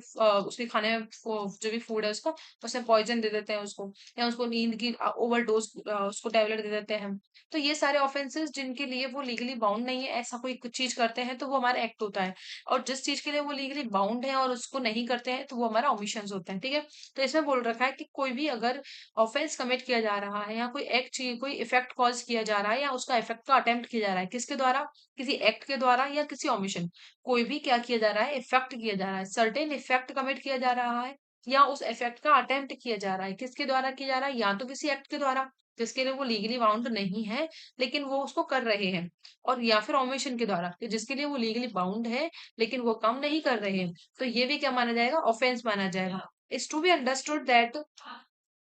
उसके खाने में जो भी फूड है उसको उसमें पॉइजन दे देते हैं उसको, या उसको नींद की ओवरडोज उसको टैबलेट दे देते हैं, तो ये सारे ऑफेंसेस जिनके लिए वो लीगली बाउंड नहीं है, ऐसा कोई कुछ चीज करते हैं तो वो हमारा एक्ट होता है, और जिस चीज के लिए वो लीगली बाउंड है और उसको नहीं करते हैं तो वो हमारा ओमिशन होता है। ठीक है, तो इसमें बोल रखा है कि कोई भी अगर ऑफेंस कमिट किया जा रहा है या कोई एक्ट कोई इफेक्ट कॉज किया जा रहा है या उसका इफेक्ट का अटेम्प्ट किया जा रहा है, किसके द्वारा, किसी एक्ट के द्वारा या किसी ओमिशन, कोई भी क्या किया जा रहा है, इफेक्ट किया जा रहा है, सर्टेन इफेक्ट कमिट किया जा रहा है, या उस इफेक्ट का अटेम्प्ट किया जा रहा है, किसके द्वारा किया जा रहा है, या तो किसी एक्ट के द्वारा जिसके लिए वो लीगली बाउंड नहीं है लेकिन वो उसको कर रहे हैं, और या फिर ओमिशन के द्वारा कि जिसके लिए वो लीगली बाउंड है लेकिन वो काम नहीं कर रहे हैं, तो ये भी क्या माना जाएगा, ऑफेंस माना जाएगा। Is to be understood that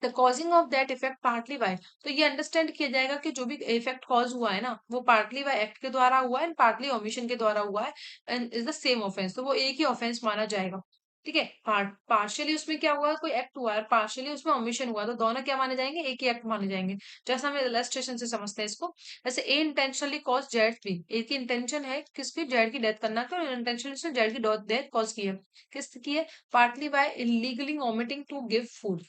the causing of that effect partly by, तो ये अंडरस्टैंड किया जाएगा कि जो भी इफेक्ट कॉज हुआ है ना वो पार्टली बाय एक्ट के द्वारा हुआ है एंड पार्टली ओमिशन के द्वारा हुआ है, and is the same offence, तो वो एक ही ऑफेंस माना जाएगा। ठीक है, पार्शियली उसमें क्या हुआ, कोई एक्ट हुआ है, पार्शियली उसमें ओमिशन हुआ, तो दोनों क्या माने जाएंगे, एक ही एक्ट माने जाएंगे। जैसा हम इलस्ट्रेशन से समझते हैं इसको, जैसे ए इंटेंशनली कॉज जेड बी, ए की इंटेंशन है किसकी, जेड की डेथ करना था, और इंटेंशनली उसने जेड की डेथ कॉज की है, किस की है, partly by illegally omitting to give food,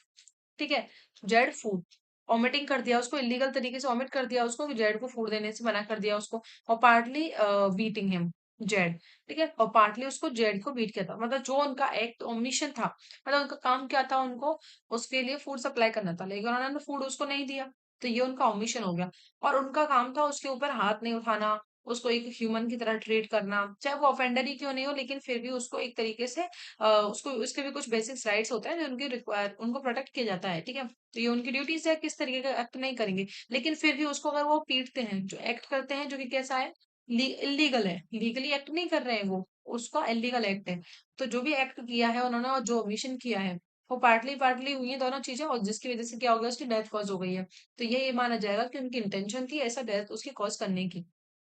ठीक है, जेड फूड, वॉमिटिंग कर दिया उसको, इलीगल तरीके से वॉमिट कर दिया उसको, जेड को फूड देने से मना कर दिया उसको, और पार्टली बीटिंग हिम, जेड, ठीक है, और पार्टली उसको जेड को बीट किया था, मतलब जो उनका एक्ट ओमिशन था, मतलब उनका काम क्या था, उनको उसके लिए फूड सप्लाई करना था लेकिन उन्होंने फूड उसको नहीं दिया, तो ये उनका ओमिशन हो गया, और उनका काम था उसके ऊपर हाथ नहीं उठाना, उसको एक ह्यूमन की तरह ट्रीट करना, चाहे वो ऑफेंडर ही क्यों नहीं हो लेकिन फिर भी उसको एक तरीके से उसको उसके भी कुछ बेसिक राइट्स होते हैं जो उनके रिक्वायर उनको प्रोटेक्ट किया जाता है। ठीक है, तो ये उनकी ड्यूटीज है, किस तरीके का एक्ट नहीं करेंगे, लेकिन फिर भी उसको अगर वो पीटते हैं, जो एक्ट करते हैं जो कि कैसा है, इलीगल है, लीगली एक्ट नहीं कर रहे हैं वो, उसका इलीगल एक्ट है, तो जो भी एक्ट किया है उन्होंने और जो ओमिशन किया है वो पार्टली पार्टली हुई है दोनों चीजें, और जिसकी वजह से क्या हो गया, उसकी डेथ कॉज हो गई है। तो ये माना जाएगा कि उनकी इंटेंशन थी ऐसा डेथ उसकी कॉज करने की।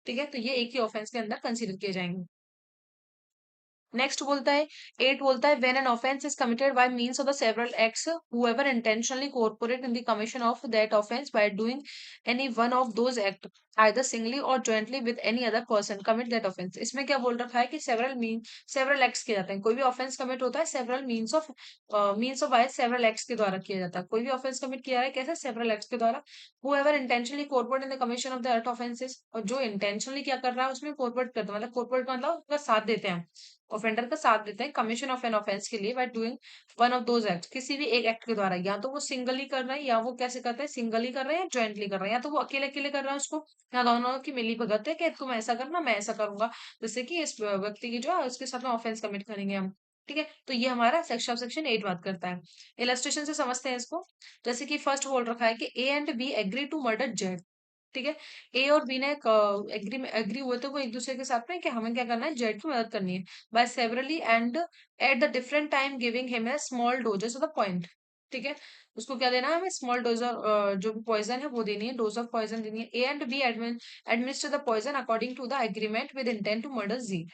ठीक है, तो ये एक ही ऑफेंस के अंदर कंसीडर किए जाएंगे। नेक्स्ट बोलता है, 8 बोलता है, when an offence is committed by means of the several acts, whoever intentionally cooperate in the commission of that offense by doing any one of those act, either singly or jointly with any other person commit that offense। इसमें क्या बोल रखा है कि सेवरल एक्ट्स किए जाते हैं। कोई भी ऑफेंस कमिट होता है several means of by several acts के द्वारा किया जाता है। कोई भी ऑफेंस कमिट किया है कैसे, सेवरल एक्ट्स के द्वारा। whoever intentionally cooperate in the commission of the offenses, और जो इंटेंशनली क्या कर रहा है उसमें कोऑपरेट करता है, मतलब कोऑपरेट का मतलब उसका साथ देते हैं, ऑफेंडर का साथ देते हैं कमीशन ऑफ एन ऑफेंस के लिए, by doing one of those act, किसी भी एक एक्ट के द्वारा। या तो वो सिंगली कर रहे हैं, या वो कैसे करते हैं, सिंगली कर रहे हैं या ज्वाइंटली कर रहे हैं, या तो वो अकेले अकेले कर रहा है उसको, या दोनों की मिली भगत है कि तुम ऐसा करना मैं ऐसा करूंगा, जैसे कि इस व्यक्ति की जो है उसके साथ में ऑफेंस कमिट करेंगे हम। ठीक है, तो ये हमारा सेक्शन 8 बात करता है। इलस्ट्रेशन से समझते हैं इसको। जैसे कि फर्स्ट बोल रखा है कि A and B agree to murder Z. ठीक है, ए और बी ने एग्री हुए थे वो एक दूसरे के साथ में कि हमें क्या करना है, जेड की मदद करनी है, by severally and at the different time giving him a small doses of the point. ठीक है, उसको क्या देना है, हमें स्मॉल डोज ऑफ जो भी पॉइजन है वो देनी है, डोज ऑफ पॉइजन देनी है। A and B administer the poison according to the agreement with intent to murder Z.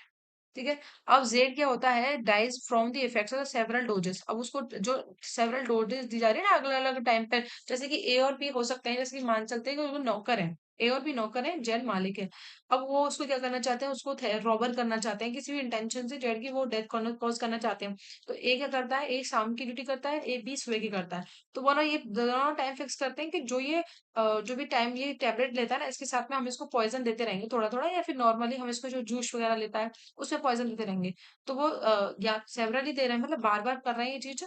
ठीक है, अब जेड क्या होता है, dies from the effects of several doses. अब उसको जो सेवरल डोजेस दी जा रही है ना अलग अलग टाइम पर, जैसे कि ए और बी हो सकते हैं, जैसे कि मान चलते हैं कि वो नौकर है, ए और बी नौकर है, जेड मालिक है। अब वो उसको क्या करना चाहते हैं, उसको रॉबर करना चाहते हैं किसी भी इंटेंशन से, जेड की वो डेथ कॉज करना चाहते हैं। तो ए क्या करता है, ए शाम की ड्यूटी करता है, ए बी सुबह की करता है। तो वो ना ये दोनों टाइम फिक्स करते हैं कि जो भी टाइम ये टैबलेट लेता है ना, इसके साथ में हम इसको पॉइजन देते रहेंगे थोड़ा थोड़ा, या फिर नॉर्मली हम इसको जो जूस वगैरह लेता है उसमें पॉइजन देते रहेंगे। तो वो या सेवरली दे रहे हैं, मतलब बार बार कर रहे हैं ये चीज,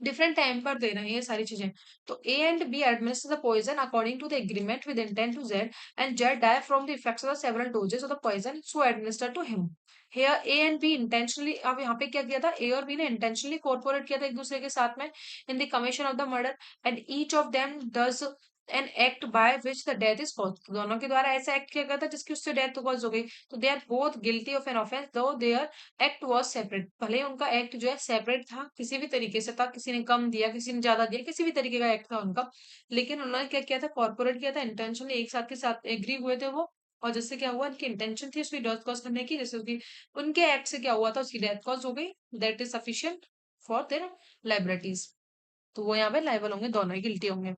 डिफरेंट टाइम पर दे रहे हैं ये सारी चीजें। तो A and B administer the poison according to the agreement with intent to Z, and Z die from the effects of the several doses of the poison so administer to him. Here A and B intentionally, अब यहाँ पे क्या किया था, ए और बी ने इंटेंशनली कोऑपरेट किया था एक दूसरे के साथ में इन the commission of the murder, and each of them does an act by which the death is cause. दोनों के द्वारा ऐसा एक्ट किया गया था जिसकी उससे डेथ कॉज हो गई। तो they are both guilty of an offence though their act was separate. भले ही उनका एक्ट जो है सेपरेट था, किसी भी तरीके से था, किसी ने कम दिया किसी ने ज्यादा दिया, किसी भी तरीके का एक्ट था उनका, लेकिन उन्होंने क्या किया था, कॉर्पोरेट किया था, इंटेंशनली एक साथ के साथ एग्री हुए थे वो। और जिससे क्या हुआ, उनकी इंटेंशन थी उसकी डेथ कॉज करने की, जैसे उसकी उनके एक्ट से क्या हुआ था, उसकी डेथ कॉज हो गई। That is sufficient for their liabilities. तो वो यहाँ पे लाइबल होंगे, दोनों ही गिल्टी होंगे।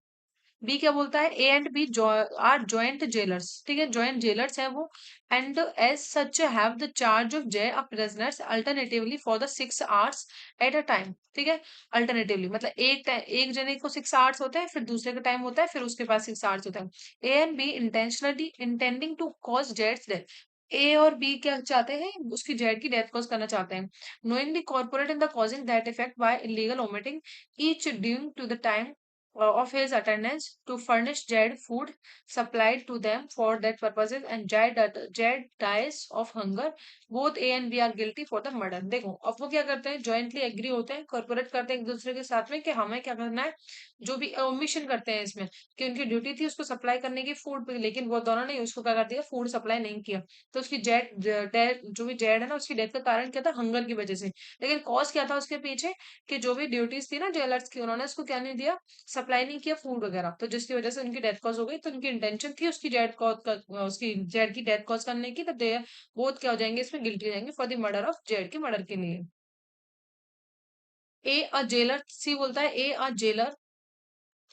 बी क्या बोलता है, A and B are joint jailers. ठीक है, जॉइंट जेलर्स है वो, and as such have the charge of J a prisoners alternatively for the 6 hours at a time. ठीक है, अल्टरनेटिवली मतलब एक जने को 6 आवर्स होते हैं, फिर दूसरे का टाइम होता है, फिर उसके पास 6 आवर्स होता है। A and B intentionally intending to cause जेड्स डेथ। ए और बी क्या चाहते हैं, उसकी जेड की डेथ कॉज करना चाहते हैं। Knowingly corporate in the causing that effect bye illegal omitting each due to the time of his attendance to furnish Jed food supplied to them for that purposes, and Jed dies of hunger। Both A and B are guilty for the murder। देखो अब वो क्या करते हैं, जॉइंटली एग्री होते हैं, कॉर्पोरेट करते हैं एक दूसरे के साथ में कि हमें क्या करना है, जो भी ओमिशन करते हैं इसमें कि उनकी ड्यूटी थी उसको सप्लाई करने की फूड, लेकिन वो दोनों ने उसको क्या कर दिया, फूड सप्लाई नहीं किया। तो उसकी जो भी जेड है ना, उसकी डेथ का कारण क्या था, हंगर की वजह से। लेकिन कॉज क्या था उसके पीछे, कि जो भी ड्यूटीज थी ना जेलर्स की, उन्होंने उसको क्या नहीं दिया, सप्लाई नहीं किया फूड वगैरह, तो जिसकी वजह से उनकी डेथ कॉज हो गई। तो उनकी इंटेंशन थी उसकी जेड की डेथ कॉज करने की, तो दे बोथ क्या हो जाएंगे, इसमें गिल्टी हो जाएंगे for the murder of Z के मर्डर के लिए। ए अ जेलर, सी बोलता है, A a jailer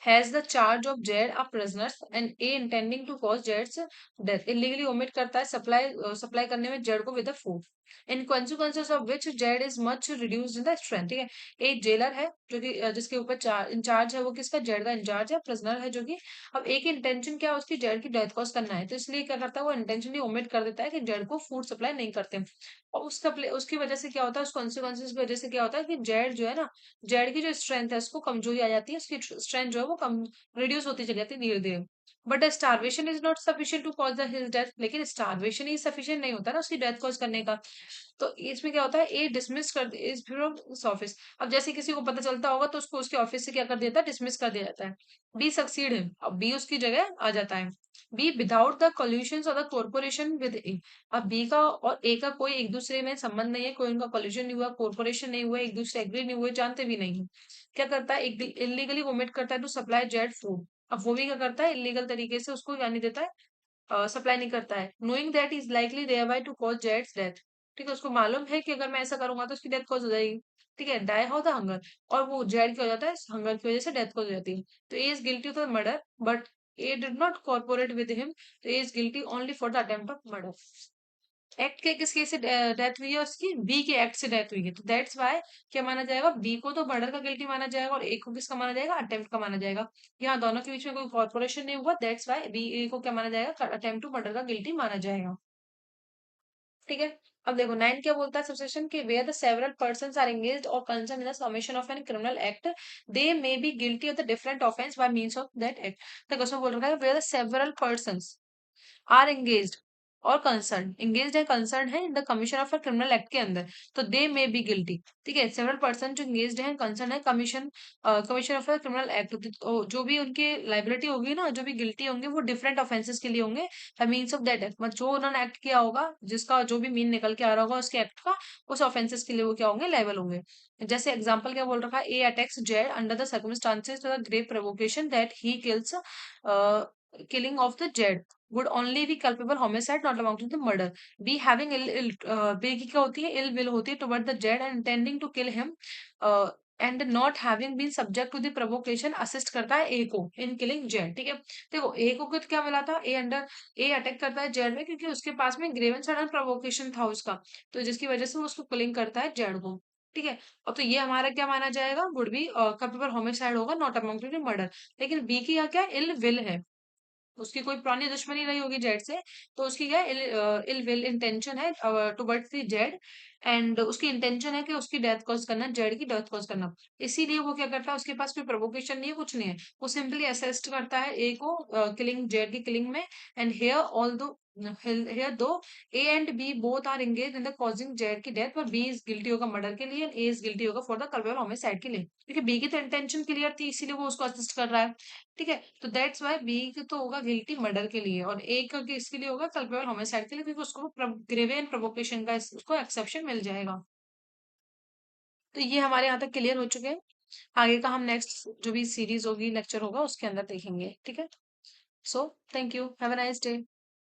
has the charge of Jed a prisoners and A intending to cause Jed's death illegally omit करता है सप्लाई करने में जेड को with the food, in consequences of which Z is much reduced in the strength। ठीक है, एक जेलर है जो कि जिसके ऊपर इंचार्ज है, वो किसका, जेड का इंचार्ज है, प्रिजनर है जो कि, अब एक इंटेंशन क्या है उसकी, जेड की डेथ कॉज करना है, तो इसलिए क्या करता है वो इंटेंशनली ओमिट कर देता है कि जेड को फूड सप्लाई नहीं करते। और उसकी वजह से क्या होता है, उस कॉन्सिक्वेंसेज की वजह से क्या होता है कि जेड जो है ना, जेड की जो स्ट्रेंथ है उसको कमजोरी आ जाती है, उसकी स्ट्रेंथ जो है वो कम रिड्यूस होती चली जाती है धीरे धीरे। But starvation is not sufficient to cause the his death, लेकिन स्टारवेशन ही सफिशिएंट नहीं होता ना उसकी डेथ कॉज करने का। तो इसमें क्या होता है, ए डिसमिस कर इज फ्रॉम ऑफिस। अब जैसे किसी को पता चलता होगा तो उसको उसके ऑफिस से क्या कर देता है, डिसमिस कर दिया जाता है। बी सक्सीड हिम, अब बी उसकी जगह आ जाता है। बी विदाउट द कोल्यूशन और द कॉर्पोरेशन विद ए, अब बी का और ए का कोई एक दूसरे में संबंध नहीं है, कोई उनका कोल्यूशन नहीं हुआ, कॉर्पोरेशन नहीं हुआ, एक दूसरे एग्री नहीं हुए, जानते भी नहीं है। क्या करता है, एक इलीगली वोमिट करता है टू सप्लाई जेड फूड। अब वो भी क्या करता है, इलीगल तरीके से उसको क्या नहीं देता है, सप्लाई नहीं करता है, knowing that is likely thereby to cause जेड्स डेथ। ठीक है, उसको मालूम है कि अगर मैं ऐसा करूंगा तो उसकी डेथ कॉज हो जाएगी। ठीक है, डाई हाउ द हंगर, और वो जेड क्या हो जाता है, हंगर की वजह से डेथ कॉज हो जाती है। तो A is guilty of the murder but A did not cooperate with him, तो A is guilty only for the attempt of murder. Act के किस केस से डेथ हुई है उसकी, बी के एक्ट से डेथ हुई है, तो दैट्स वाई क्या माना जाएगा, बी को तो मर्डर का गिल्टी माना जाएगा और ए को किसका माना जाएगा, अटेम्प्ट का माना जाएगा। यहाँ दोनों के बीच में कोई कॉर्पोरेशन नहीं हुआ, दैट्स वाई बी ए को क्या माना जाएगा, अटेम्प्ट टू मर्डर का गिल्टी माना जाएगा। ठीक है, अब देखो नाइन क्या बोलता है सबसेक्शन के, where the several persons are engaged or concern in the commission of an criminal act, they may be guilty of the different offence by means of that act. देखो उसमें बोल रखा है where the several persons are engaged or concern, engaged है कंसर्न है in the commission of a criminal act के अंदर, तो दे मे बी गिल्टी। ठीक है, सेवरल पर्सन जो एंगेज्ड है कंसर्न है commission commission of a criminal act, तो जो भी उनकी लाइबिलिटी होगी ना, जो भी गिल्टी होंगे वो डिफरेंट ऑफेंसेस के लिए होंगे, मीन्स ऑफ दैट एक्ट, मतलब जो उन्होंने एक्ट किया होगा जिसका जो भी मीन निकल के आ रहा होगा उसके एक्ट का, उस ऑफेंसेस के लिए वो क्या होंगे, लाइबल होंगे। जैसे एग्जाम्पल क्या बोल रखा है, A attacks Z under the circumstances grave provocation that he kills, killing of the Jed would only be culpable homicide, not amounting to murder. B having B की क्या होती है, ill will होती है toward the Jed and intending to kill him, uh, and not having been subject to the provocation assist करता है A को in killing Jed। ठीक है, देखो A को कुछ क्या मिला था, A अटैक करता है Jed में क्योंकि उसके पास में ग्रेवन सडन प्रोवोकेशन था उसका, तो जिसकी वजह से वो उसको किलिंग करता है Jed को। ठीक है, और तो ये हमारा क्या माना जाएगा, वुड बी कल्पेबल होमिसाइड होगा, नॉट अमाउंटिंग टू मर्डर। लेकिन बी की यहाँ क्या इल विल है, उसकी कोई पुरानी दुश्मनी रही होगी जेड से, तो उसकी क्या इल विल इंटेंशन है टुवर्ड्स द जेड, एंड उसकी इंटेंशन है कि उसकी डेथ कॉज करना, जेड की डेथ कॉज करना। इसीलिए वो क्या करता है, उसके पास कोई प्रोवोकेशन नहीं है, कुछ नहीं है, वो सिंपली असिस्ट करता है ए को किलिंग, जेड की किलिंग में। एंड हियर ऑल दो here though A and B both are engaged in the causing Z की डेथ, पर B इज गिल्टी होगा मर्डर के लिए, A इज गिल्टी होगा फॉर द culpable homicide के लिए, क्योंकि B की तो इंटेंशन क्लियर थी इसीलिए वो उसको असिस्ट कर रहा है। ठीक है, तो दैट्स वाई बी तो होगा गिल्टी मर्डर के लिए और ए का किसके लिए होगा, कल्पेबल होमिसाइड के लिए, क्योंकि उसको ग्रेव एंड प्रोवोकेशन का उसको एक्सेप्शन मिल जाएगा। तो ये हमारे यहाँ तक क्लियर हो चुके हैं। आगे का हम नेक्स्ट जो भी सीरीज होगी, लेक्चर होगा, उसके अंदर देखेंगे। ठीक है, so thank you, have a nice day.